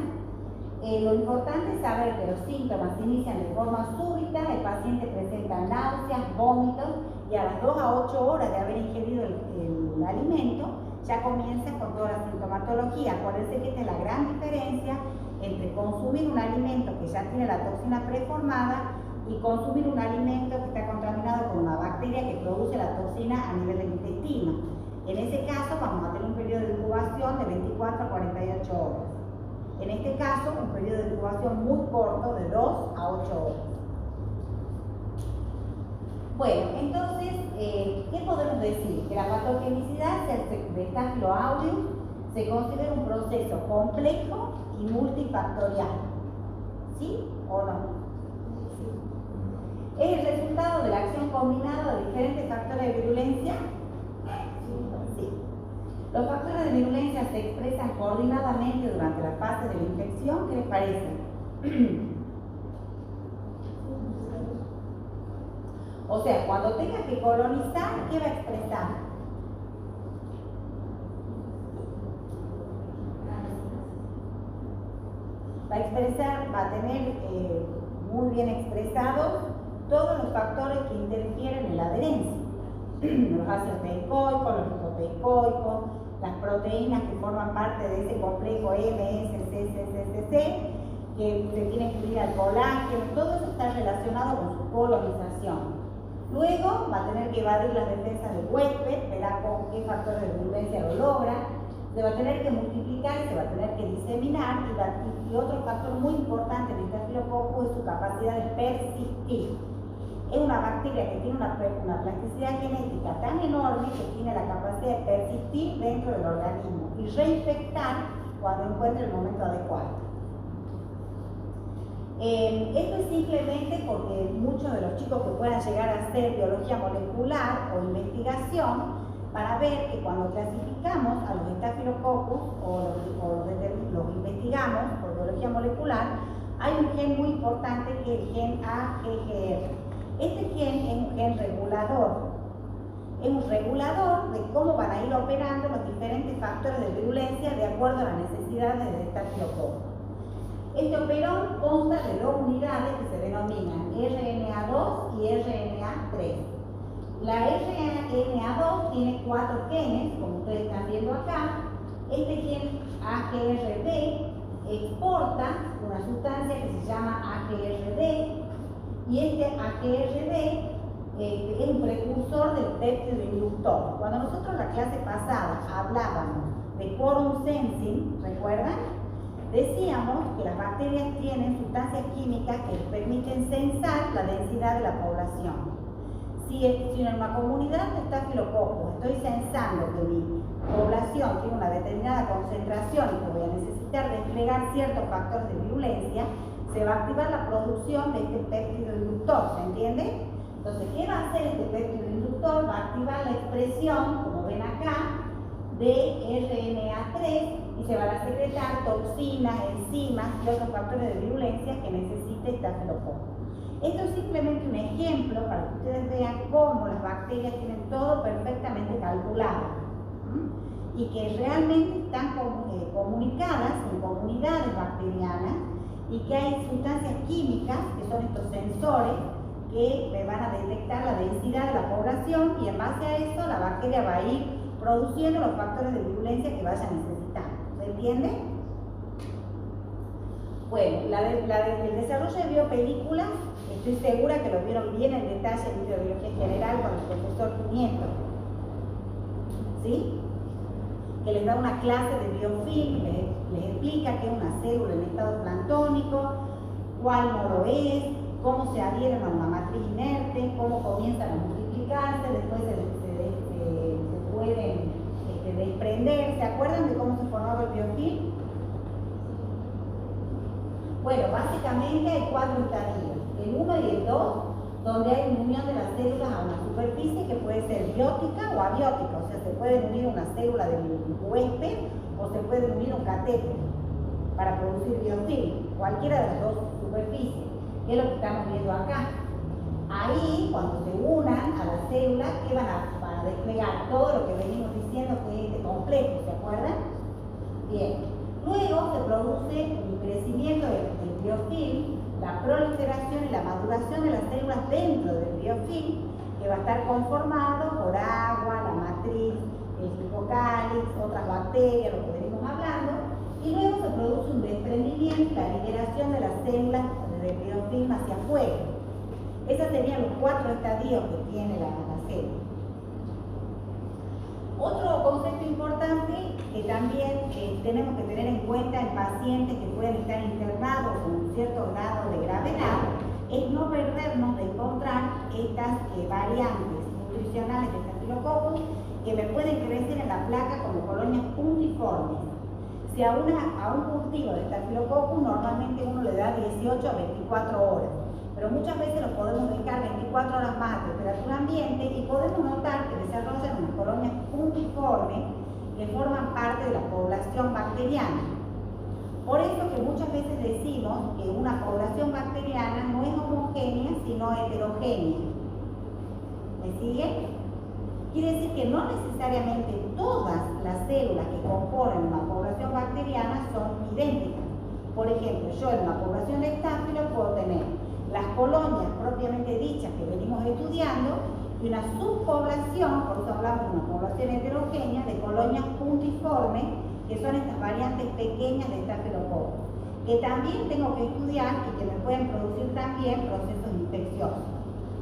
S1: Lo importante es saber que los síntomas se inician de forma súbita, el paciente presenta náuseas, vómitos y a las 2 a 8 horas de haber ingerido el alimento ya comienza con toda la sintomatología. Acuérdense que esta es la gran diferencia entre consumir un alimento que ya tiene la toxina preformada y consumir un alimento que está contaminado con una bacteria que produce la toxina a nivel del intestino. En ese caso vamos a tener un periodo de incubación de 24 a 48 horas. En este caso, un periodo de incubación muy corto, de 2 a 8 horas. Bueno, entonces, ¿qué podemos decir? Que la patogenicidad de Staphylo aureus se considera un proceso complejo y multifactorial. ¿Sí o no? Sí. ¿Es el resultado de la acción combinada de diferentes factores de virulencia? Sí. Los factores de virulencia se expresan coordinadamente durante la fase de la infección. ¿Qué les parece? O sea, cuando tenga que colonizar, ¿qué va a expresar? Va a tener muy bien expresados todos los factores que interfieren en la adherencia. Los ácidos teicoicos, los lipoteicoicos, las proteínas que forman parte de ese complejo MSC, que se tiene que unir al colágeno, todo eso está relacionado con su colonización. Luego va a tener que evadir las defensas del huésped, verá con qué factores de virulencia lo logra, se va a tener que multiplicar, se va a tener que diseminar y otro factor muy importante en el Staphylococcus es su capacidad de persistir. Es una bacteria que tiene una plasticidad genética tan enorme que tiene la capacidad de persistir dentro del organismo y reinfectar cuando encuentre el momento adecuado. Esto es simplemente porque muchos de los chicos que puedan llegar a hacer biología molecular o investigación van a ver que cuando clasificamos a los Staphylococcus o los investigamos por biología molecular, hay un gen muy importante que es el gen AGGR. Este gen es un gen regulador. Es un regulador de cómo van a ir operando los diferentes factores de virulencia de acuerdo a las necesidades del Staphylococcus. Este operón consta de dos unidades que se denominan RNA2 y RNA3. La RNA2 tiene 4 genes, como ustedes están viendo acá. Este gen AGRD exporta una sustancia que se llama AGRD y este AGRD es un precursor del péptido inductor. Cuando nosotros en la clase pasada hablábamos de quorum sensing, ¿recuerdan? Decíamos que las bacterias tienen sustancias químicas que permiten censar la densidad de la población. Si en una comunidad de estafilococos estoy censando que mi población tiene una determinada concentración y que voy a necesitar desplegar ciertos factores de virulencia, se va a activar la producción de este péptido inductor, ¿se entiende? Entonces, ¿qué va a hacer este péptido inductor? Va a activar la expresión, como ven acá, de RNA3 y se van a secretar toxinas, enzimas y otros factores de virulencia que necesite estafilococo. Esto es simplemente un ejemplo para que ustedes vean cómo las bacterias tienen todo perfectamente calculado, ¿sí? Y que realmente están comunicadas en comunidades bacterianas y que hay sustancias químicas, que son estos sensores, que me van a detectar la densidad de la población y en base a eso la bacteria va a ir produciendo los factores de virulencia que vaya necesitando. ¿Se entiende? Bueno, el desarrollo de biopelículas, estoy segura que lo vieron bien en detalle en microbiología general con el profesor Nieto, ¿sí? Que les da una clase de biofilm, les explica qué es una célula en estado planctónico, cuál modo es, cómo se adhieren a una matriz inerte, cómo comienzan a multiplicarse, después se pueden desprender. ¿Se acuerdan de cómo se formaba el biofilm? Bueno, básicamente hay 4 estadios, el 1 y el 2, donde hay una unión de las células a una superficie que puede ser biótica o abiótica, o sea, se puede unir una célula del huésped o se puede unir un catéter para producir biofilm, cualquiera de las dos superficies, que es lo que estamos viendo acá. Ahí, cuando se unan a las células, que van a desplegar todo lo que venimos diciendo que es este complejo, ¿se acuerdan? Bien. Luego se produce un crecimiento del biofilm, la proliferación y la maduración de las células dentro del biofilm, que va a estar conformado por agua, la matriz, el hipocálix, otras bacterias, lo que venimos hablando, y luego se produce un desprendimiento y la liberación de las células del biofilm hacia afuera. Esos serían los 4 estadios que tiene la célula. Otro concepto importante que también tenemos que tener en cuenta en pacientes que pueden estar internados con un cierto grado de gravedad es no perdernos de encontrar estas variantes nutricionales de estafilococos que me pueden crecer en la placa como colonias puntiformes. Si a un cultivo de estafilococos normalmente uno le da 18 a 24 horas, pero muchas veces lo podemos dejar 24 horas más a temperatura ambiente y podemos notar que desarrollan unas colonias puntiformes que forman parte de la población bacteriana. Por eso que muchas veces decimos que una población bacteriana no es homogénea, sino heterogénea. ¿Me sigue? Quiere decir que no necesariamente todas las células que componen una población bacteriana son idénticas. Por ejemplo, yo en una población de estáfilo puedo tener las colonias propiamente dichas que venimos estudiando y una subpoblación, por eso hablamos de una población heterogénea, de colonias puntiformes, que son estas variantes pequeñas de estafilococos, que también tengo que estudiar y que me pueden producir también procesos infecciosos.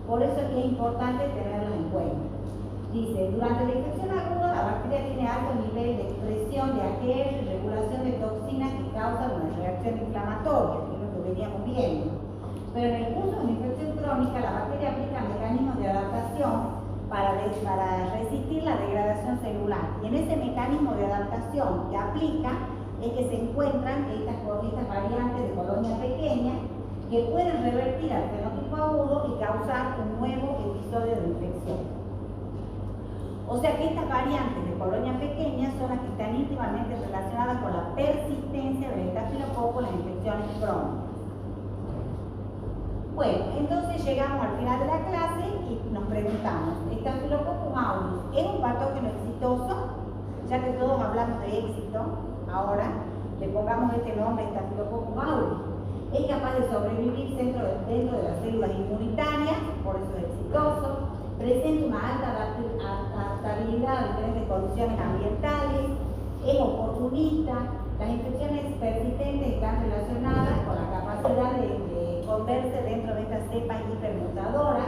S1: Por eso es que es importante tenerlos en cuenta. Dice, durante la infección aguda, la bacteria tiene alto nivel de expresión de AGR y regulación de toxinas que causan una reacción inflamatoria, que es lo que veníamos viendo. Pero en el curso de una infección crónica, la bacteria aplica mecanismos de adaptación para resistir la degradación celular. Y en ese mecanismo de adaptación que aplica es que se encuentran estas variantes de colonia pequeña que pueden revertir al fenotipo agudo y causar un nuevo episodio de infección. O sea que estas variantes de colonia pequeña son las que están íntimamente relacionadas con la persistencia del estafilococo en las infecciones crónicas. Bueno, entonces llegamos al final de la clase y nos preguntamos, ¿Staphylococcus aureus es un patógeno exitoso? Ya que todos hablamos de éxito, ahora le pongamos este nombre, Staphylococcus aureus. Es capaz de sobrevivir dentro de las células inmunitarias, por eso es exitoso. Presenta una alta adaptabilidad a diferentes condiciones ambientales, es oportunista. Las infecciones persistentes están relacionadas con la capacidad de esconderse dentro de estas cepas hipermutadoras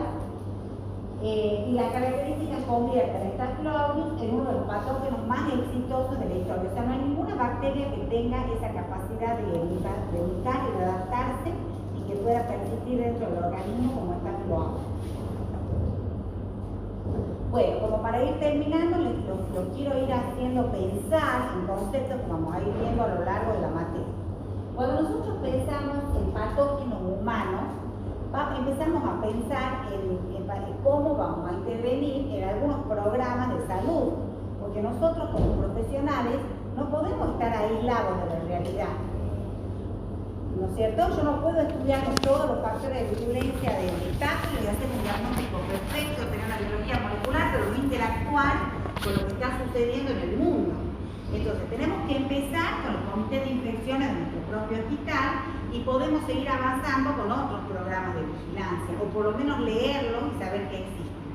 S1: y las características convierten a Staphylococcus aureus en uno de los patógenos más exitosos de la historia. O sea, no hay ninguna bacteria que tenga esa capacidad de mutar y de adaptarse y que pueda persistir dentro del organismo como Staphylococcus aureus. Bueno, como para ir terminando, los quiero ir haciendo pensar en conceptos que vamos a ir viendo a lo largo de la materia. Cuando nosotros pensamos en patógenos humanos, empezamos a pensar en cómo vamos a intervenir en algunos programas de salud, porque nosotros como profesionales no podemos estar aislados de la realidad, ¿no es cierto? Yo no puedo estudiar todos los factores de virulencia del estáfilo y hacer un diagnóstico perfecto, tener una biología molecular, pero no interactuar con lo que está sucediendo en el mundo. Entonces tenemos que empezar con el comité de infecciones de nuestro propio hospital y podemos seguir avanzando con otros programas de vigilancia, o por lo menos leerlos y saber que existen.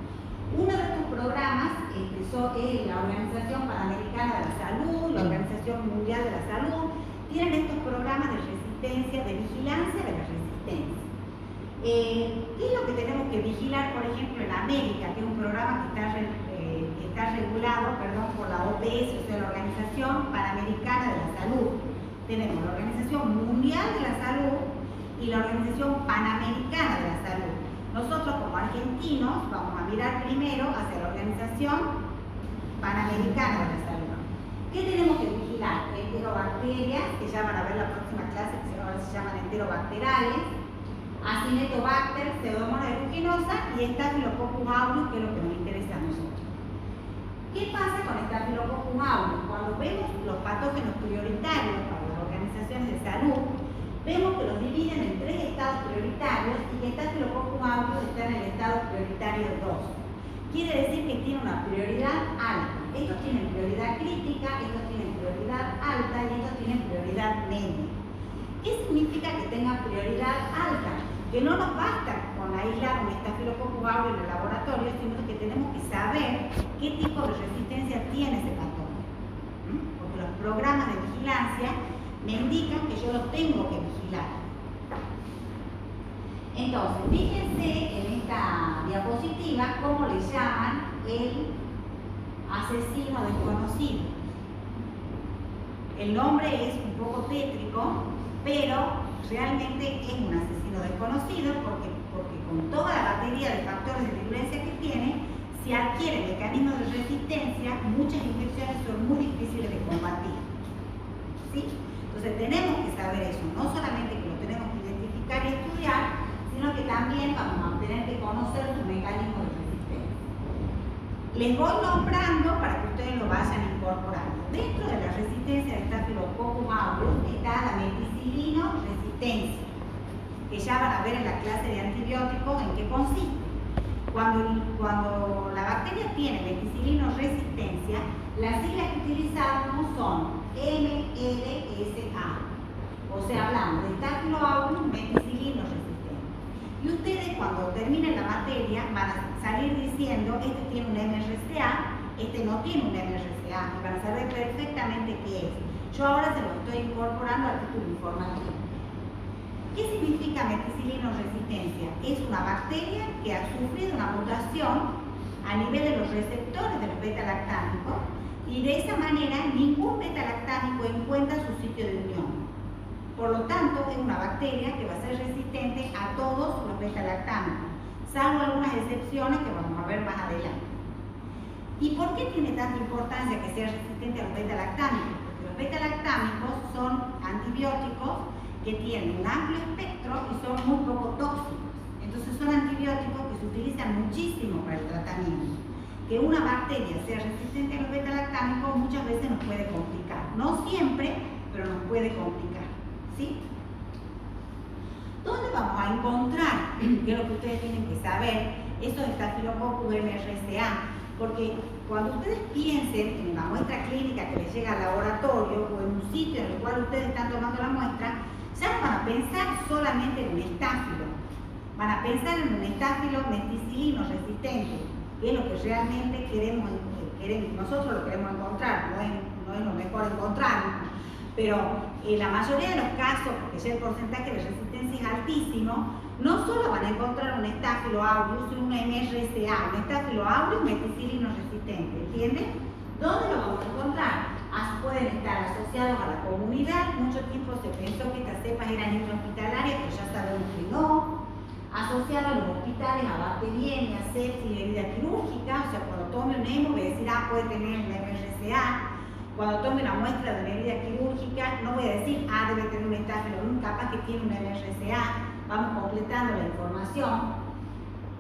S1: Uno de estos programas es la Organización Panamericana de la Salud, la Organización Mundial de la Salud, tienen estos programas de resistencia, de vigilancia de la resistencia. ¿Qué es lo que tenemos que vigilar, por ejemplo, en América, que es un programa que está regulado por la OPS, o sea, la Organización Panamericana de la Salud? Tenemos la Organización Mundial de la Salud y la Organización Panamericana de la Salud. Nosotros como argentinos vamos a mirar primero hacia la Organización Panamericana de la Salud. ¿Qué tenemos que vigilar? Enterobacterias, que ya van a ver la próxima clase, que ahora se llaman enterobacterales, Acinetobacter, Pseudomonas aeruginosa y Staphylococcus aureus, que es lo que nos interesa a nosotros. ¿Qué pasa con Staphylococcus aureus? Cuando vemos los patógenos prioritarios para las organizaciones de salud, vemos que los dividen en 3 estados prioritarios y que Staphylococcus aureus está en el estado prioritario 2. Quiere decir que tiene una prioridad alta. Estos tienen prioridad crítica, estos tienen prioridad alta y estos tienen prioridad media. ¿Qué significa que tengan prioridad alta? Que no nos basta con aislar un Staphylococcus aureus en el laboratorio, sino que tenemos que saber qué tipo de resistencia tiene ese patógeno. Porque los programas de vigilancia me indican que yo los tengo que vigilar. Entonces, fíjense en esta diapositiva cómo le llaman el asesino desconocido. El nombre es un poco tétrico, pero realmente es un asesino desconocido porque con toda la batería de factores de virulencia que tiene, si adquiere mecanismos de resistencia, muchas infecciones son muy difíciles de combatir. ¿Sí? Entonces tenemos que saber eso, no solamente que lo tenemos que identificar y estudiar, sino que también vamos a tener que conocer sus mecanismos de resistencia. Les voy nombrando para que ustedes lo vayan incorporando. Dentro de la resistencia de Staphylococcus aureus está la meticilino resistencia, que ya van a ver en la clase de antibióticos en qué consiste. Cuando la bacteria tiene meticilino resistencia, las siglas que utilizamos son MRSA. O sea, hablamos de Staphylococcus aureus meticilino resistente. Y ustedes cuando terminen la materia van a salir diciendo, este tiene un MRSA, este no tiene un MRSA, y van a saber perfectamente qué es. Yo ahora se lo estoy incorporando al título informativo. ¿Qué significa meticilino resistencia? Es una bacteria que ha sufrido una mutación a nivel de los receptores de los beta-lactámicos y de esa manera ningún beta-lactámico encuentra su sitio de unión. Por lo tanto, es una bacteria que va a ser resistente a todos los beta-lactámicos, salvo algunas excepciones que vamos a ver más adelante. ¿Y por qué tiene tanta importancia que sea resistente a los beta-lactámicos? Porque los beta-lactámicos son antibióticos que tienen un amplio espectro y son muy poco tóxicos. Entonces son antibióticos que se utilizan muchísimo para el tratamiento. Que una bacteria sea resistente a los beta-lactámicos muchas veces nos puede complicar. No siempre, pero nos puede complicar. ¿Sí? ¿Dónde vamos a encontrar, que es lo que ustedes tienen que saber, esos Staphylococcus MRSA? Porque cuando ustedes piensen en una muestra clínica que les llega al laboratorio o en un sitio en el cual ustedes están tomando la muestra, ya no van a pensar solamente en un estáfilo, van a pensar en un estáfilo meticilino resistente, que es lo que realmente queremos, nosotros lo queremos encontrar, no es lo mejor encontrarlo. Pero en la mayoría de los casos, porque ya el porcentaje de resistencia es altísimo, no solo van a encontrar un Staphylo aureus, sino un MRSA, un Staphylo aureus meticilino resistente, ¿entienden? ¿Dónde lo vamos a encontrar? Pueden estar asociados a la comunidad. Mucho tiempo se pensó que estas cepas eran intrahospitalarias, pero ya sabemos que no. asociado a los hospitales a bacteriemia, sepsis y herida quirúrgica. O sea, cuando tome un hemo voy a decir, puede tener un MRSA. Cuando tome una muestra de una herida quirúrgica, no voy a decir, debe tener un estafilococcus, capaz que tiene un MRSA. Vamos completando la información.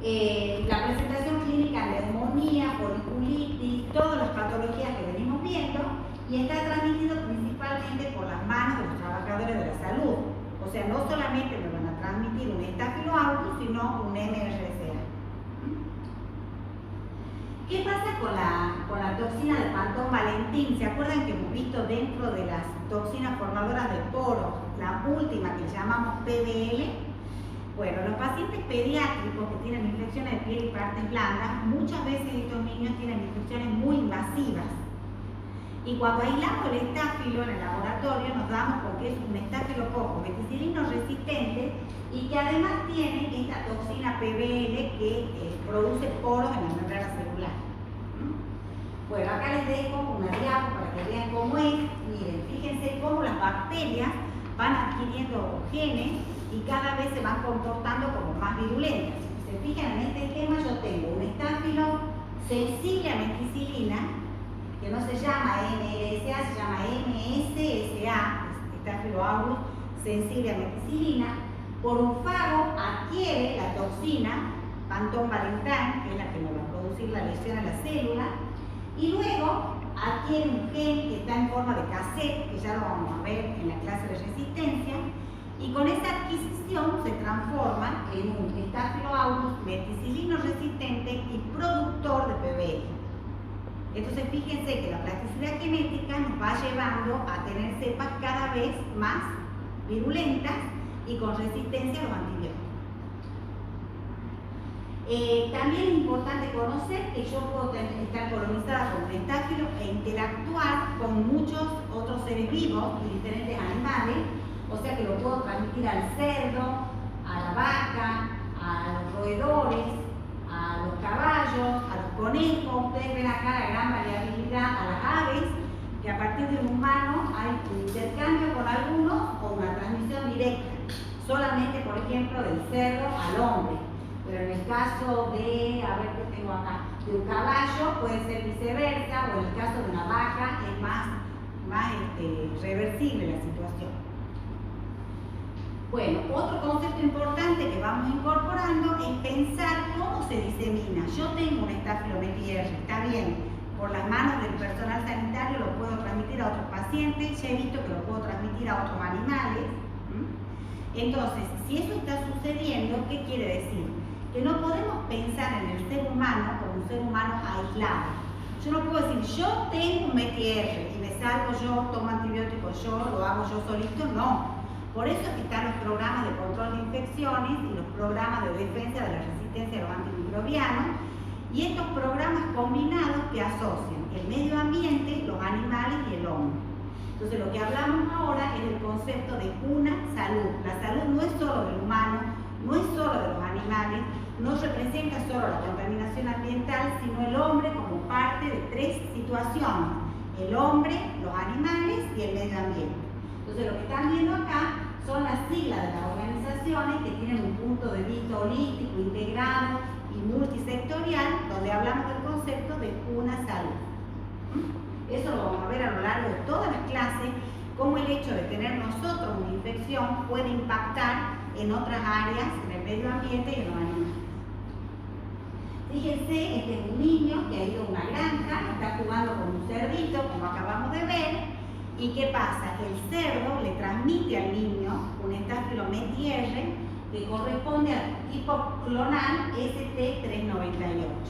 S1: La presentación clínica de neumonía, foliculitis, todas las patologías que venimos viendo, y está transmitido principalmente por las manos de los trabajadores de la salud. O sea, no solamente me van a transmitir un estafilococcus, sino un MRSA. ¿Qué pasa con la toxina de Pantón-Valentin? ¿Se acuerdan que hemos visto dentro de las toxinas formadoras de poros, la última que llamamos PBL? Bueno, los pacientes pediátricos que tienen infecciones de piel y partes blandas, muchas veces estos niños tienen infecciones muy invasivas. Y cuando aislamos el estáfilo en el laboratorio, nos damos con que es un estafilococcus meticilino resistente y que además tiene esta toxina PBL que produce poros en la membrana celular. Bueno, acá les dejo una diapo para que vean cómo es. Miren, fíjense cómo las bacterias van adquiriendo genes y cada vez se van comportando como más virulentas. Si se fijan en este esquema, yo tengo un estáfilo sensible a meticilina, que no se llama MRSA, se llama MSSA, Staphylococcus sensible a meticilina. Por un fago adquiere la toxina Pantón-Valentin, que es la que nos va a producir la lesión a la célula, y luego adquiere un gen que está en forma de cassette, que ya lo vamos a ver en la clase de resistencia, y con esa adquisición se transforma en un Staphylococcus meticilino resistente y productor de PBL. Entonces fíjense que la plasticidad genética nos va llevando a tener cepas cada vez más virulentas y con resistencia a los antibióticos. También es importante conocer que yo puedo estar colonizada con un estáfilo e interactuar con muchos otros seres vivos y diferentes animales, o sea que lo puedo transmitir al cerdo, a la vaca, a los roedores, a los caballos, a los conejos. Ustedes ven acá la gran variabilidad a las aves, que a partir de un humano hay un intercambio con algunos o una transmisión directa, solamente por ejemplo del cerdo al hombre. Pero en el caso de, a ver qué tengo acá, de un caballo puede ser viceversa, o en el caso de una vaca es más reversible la situación. Bueno, otro concepto importante que vamos incorporando es pensar cómo se disemina. Yo tengo un estafilococcus, está bien, por las manos del personal sanitario lo puedo transmitir a otros pacientes, ya he visto que lo puedo transmitir a otros animales. Entonces, si eso está sucediendo, ¿qué quiere decir? Que no podemos pensar en el ser humano como un ser humano aislado. Yo no puedo decir, yo tengo un MTR y me salgo yo, tomo antibióticos yo, lo hago yo solito, no. Por eso es que están los programas de control de infecciones y los programas de defensa de la resistencia a los antimicrobianos, y estos programas combinados que asocian el medio ambiente, los animales y el hombre. Entonces lo que hablamos ahora es del concepto de una salud. La salud no es solo del humano, no es solo de los animales, no representa solo la contaminación ambiental, sino el hombre como parte de tres situaciones: el hombre, los animales y el medio ambiente. Entonces lo que están viendo acá son las siglas de las organizaciones que tienen un punto de vista holístico, integrado y multisectorial, donde hablamos del concepto de una salud. Eso lo vamos a ver a lo largo de todas las clases, cómo el hecho de tener nosotros una infección puede impactar en otras áreas, en el medio ambiente y en los animales. Fíjense, este es un niño que ha ido a una granja, está jugando con un cerdito, como acabamos de ver. ¿Y qué pasa? El cerdo le transmite al niño un Staphylococcus que corresponde al tipo clonal ST398.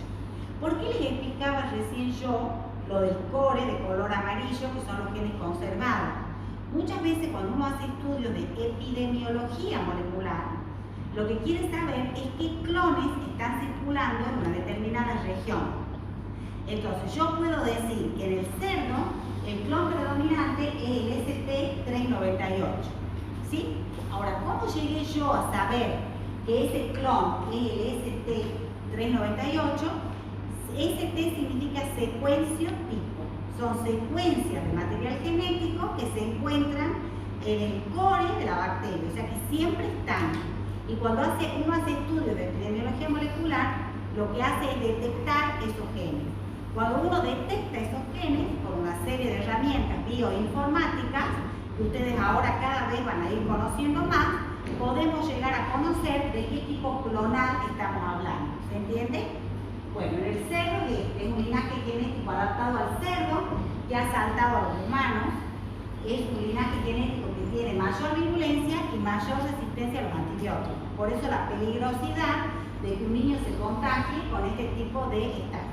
S1: ¿Por qué les explicaba recién yo lo del core de color amarillo, que son los genes conservados? Muchas veces cuando uno hace estudios de epidemiología molecular, lo que quiere saber es qué clones están circulando en una determinada región. Entonces yo puedo decir que en el cerdo el clon predominante es el ST398, ¿sí? Ahora, ¿cómo llegué yo a saber que ese clon es el ST398? ST significa secuencio tipo. Son secuencias de material genético que se encuentran en el core de la bacteria, o sea que siempre están. Y cuando uno hace estudios de epidemiología molecular, lo que hace es detectar esos genes. Cuando uno detecta esos genes con una serie de herramientas bioinformáticas, que ustedes ahora cada vez van a ir conociendo más, podemos llegar a conocer de qué tipo clonal estamos hablando. ¿Se entiende? Bueno, en el cerdo, que es un linaje genético adaptado al cerdo, que ha saltado a los humanos, es un linaje genético que tiene mayor virulencia y mayor resistencia a los antibióticos. Por eso la peligrosidad de que un niño se contagie con este tipo de estafa.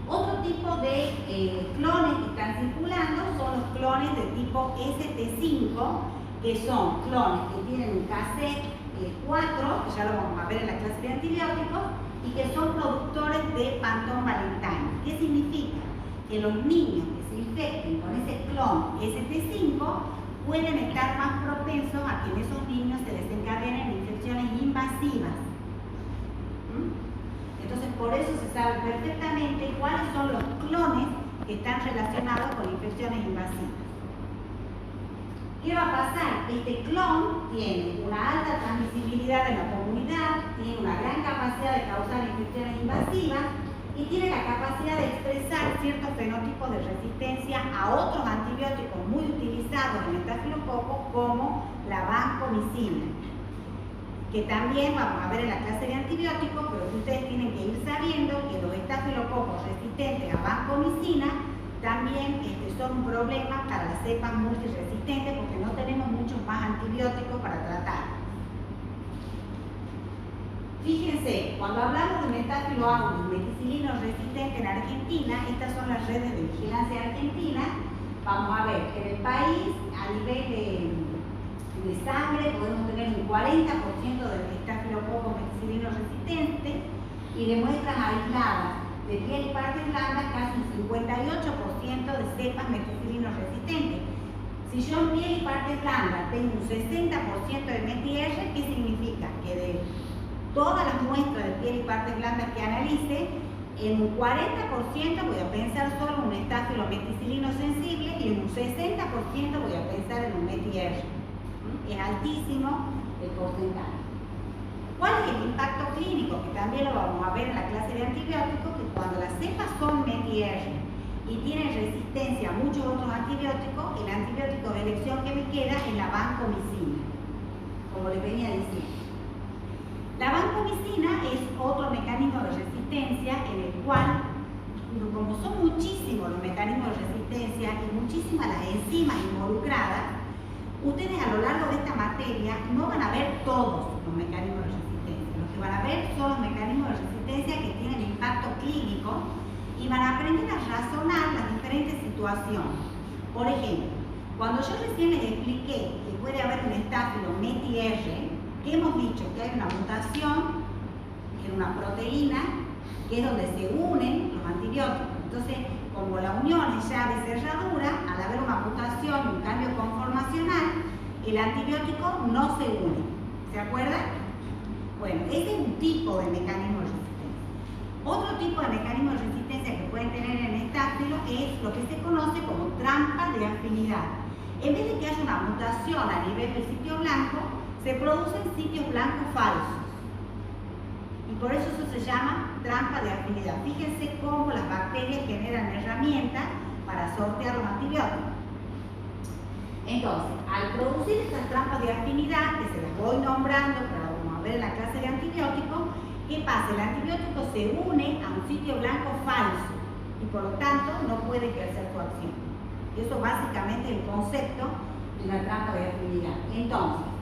S1: Otro tipo de clones que están circulando son los clones de tipo ST5, que son clones que tienen un cassette 4, que ya lo vamos a ver en la clase de antibióticos, y que son productores de Pantone Valentine. ¿Qué significa? Que los niños que se infecten con ese clon ST5 pueden estar más propensos a que en esos niños se desencadenen infecciones invasivas. Entonces, por eso se sabe perfectamente cuáles son los clones que están relacionados con infecciones invasivas. ¿Qué va a pasar? Este clon tiene una alta transmisibilidad en la comunidad, tiene una gran capacidad de causar infecciones invasivas y tiene la capacidad de expresar ciertos fenotipos de resistencia a otros antibióticos muy utilizados en estafilococo, como la vancomicina, que también vamos a ver en la clase de antibióticos, pero que ustedes tienen que ir sabiendo que los estafilococos resistentes a vancomicina también son un problema para las cepas multiresistentes, porque no tenemos muchos más antibióticos para tratar. Fíjense, cuando hablamos de Metafilo aureus, meticilino resistente en Argentina, estas son las redes de vigilancia argentina. Vamos a ver que en el país, a nivel de sangre, podemos tener un 40% de estafilococo meticilino resistente, y de muestras aisladas de piel y partes blandas, casi un 58% de cepas meticilino resistentes. Si yo en piel y partes blandas tengo un 60% de METIR, ¿qué significa? Que de todas las muestras de piel y partes blandas que analice, en un 40% voy a pensar solo en un estafilo meticilino sensible y en un 60% voy a pensar en un METIR. Es altísimo el porcentaje. ¿Cuál es el impacto clínico? Que también lo vamos a ver en la clase de antibióticos, que cuando las cepas son METIR y tienen resistencia a muchos otros antibióticos, el antibiótico de elección que me queda es la vancomicina, como les venía diciendo. La vancomicina es otro mecanismo de resistencia en el cual, como son muchísimos los mecanismos de resistencia y muchísimas las enzimas involucradas, ustedes a lo largo de esta materia no van a ver todos los mecanismos de resistencia. Los que van a ver son los mecanismos de resistencia que tienen impacto clínico y van a aprender a razonar las diferentes situaciones. Por ejemplo, cuando yo recién les expliqué que puede haber un estafilo METIR, que hemos dicho que hay una mutación en una proteína que es donde se unen los antibióticos. Entonces, como la unión es llave cerradura, al haber una mutación, un cambio conformacional, el antibiótico no se une. ¿Se acuerdan? Bueno, ese es un tipo de mecanismo de resistencia. Otro tipo de mecanismo de resistencia que pueden tener en estáfilo es lo que se conoce como trampa de afinidad. En vez de que haya una mutación a nivel del sitio blanco, se producen sitios blancos falsos. Y por eso se llama trampa de afinidad. Fíjense cómo las bacterias generan herramientas para sortear los antibióticos. Entonces, al producir estas trampas de afinidad, que se las voy nombrando, pero las vamos a ver en la clase de antibióticos, ¿qué pasa? El antibiótico se une a un sitio blanco falso y por lo tanto no puede ejercer su acción. Eso básicamente es el concepto de una trampa de afinidad. Entonces,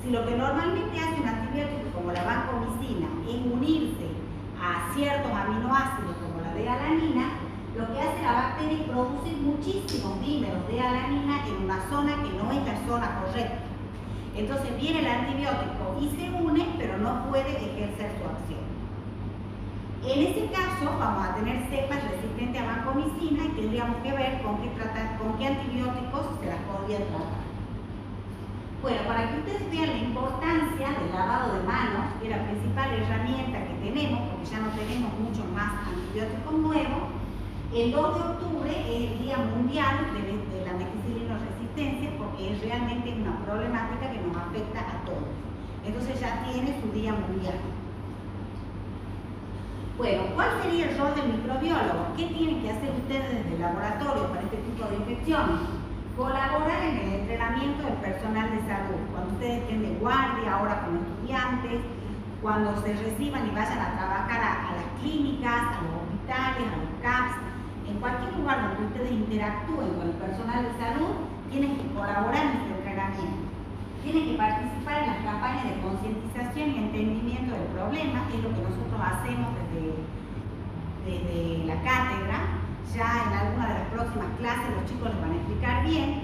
S1: si lo que normalmente hace un antibiótico como la vancomicina es unirse a ciertos aminoácidos como la D-alanina, lo que hace la bacteria es producir muchísimos dímeros de alanina en una zona que no es la zona correcta. Entonces viene el antibiótico y se une, pero no puede ejercer su acción. En ese caso vamos a tener cepas resistentes a vancomicina y tendríamos que ver con qué antibióticos se las podría tratar. Bueno, para que ustedes vean la importancia del lavado de manos, que es la principal herramienta que tenemos, porque ya no tenemos muchos más antibióticos nuevos, El 2 de octubre es el Día Mundial de la methicillinoresistencia porque es realmente una problemática que nos afecta a todos. Entonces ya tiene su Día Mundial. Bueno, ¿cuál sería el rol del microbiólogo? ¿Qué tienen que hacer ustedes desde el laboratorio para este tipo de infecciones? Colaborar en el entrenamiento del personal de salud. Cuando ustedes estén de guardia, ahora como estudiantes, cuando se reciban y vayan a trabajar a las clínicas, a los hospitales, a los CAPS, en cualquier lugar donde ustedes interactúen con el personal de salud, tienen que colaborar en ese entrenamiento. Tienen que participar en las campañas de concientización y entendimiento del problema, que es lo que nosotros hacemos desde la cátedra. Ya en alguna de las próximas clases los chicos les van a explicar bien,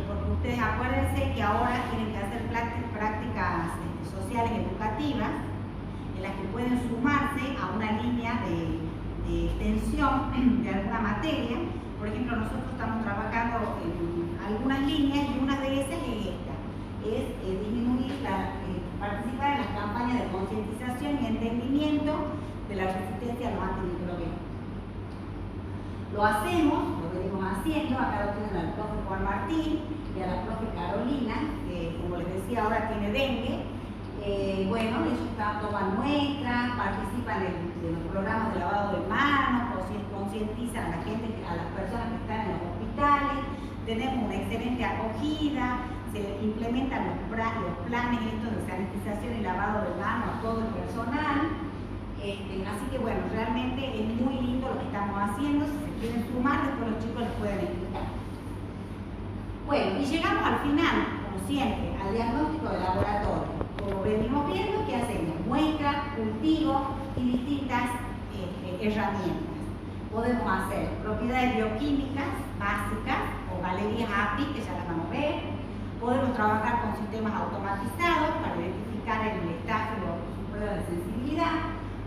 S1: porque ustedes acuérdense que ahora tienen que hacer prácticas sociales educativas, en las que pueden sumarse a una línea de extensión de alguna materia. Por ejemplo, nosotros estamos trabajando en algunas líneas y una de esas es esta, es disminuir, participar en las campañas de concientización y entendimiento de la resistencia a los antimicrobianos. Lo hacemos, lo venimos haciendo, acá lo tienen al profe Juan Martín y a la profe Carolina, que como les decía ahora tiene dengue. Bueno, ellos toman muestras, participan en los programas de lavado de manos, concientizan a la gente, a las personas que están en los hospitales, tenemos una excelente acogida, se implementan los planes estos de sanitización y lavado de manos a todo el personal. Así que bueno, realmente es muy lindo lo que estamos haciendo. Si se quieren sumar, después los chicos les pueden explicar. Bueno, y llegamos al final, como siempre, al diagnóstico de laboratorio. Como venimos viendo, ¿qué hacemos? Muestras, cultivos y distintas herramientas. Podemos hacer propiedades bioquímicas básicas o galerías API, que ya las vamos a ver. Podemos trabajar con sistemas automatizados para identificar el estatus o su prueba de sensibilidad.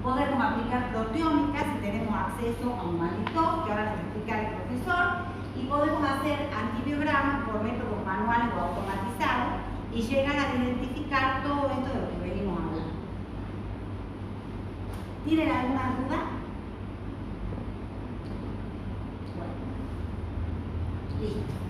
S1: Podemos aplicar proteómicas si tenemos acceso a un monitor, que ahora les va a explicar el profesor, y podemos hacer antibiogramas por métodos manuales o automatizados y llegar a identificar todo esto de lo que venimos hablando. ¿Tienen alguna duda? Bueno, listo.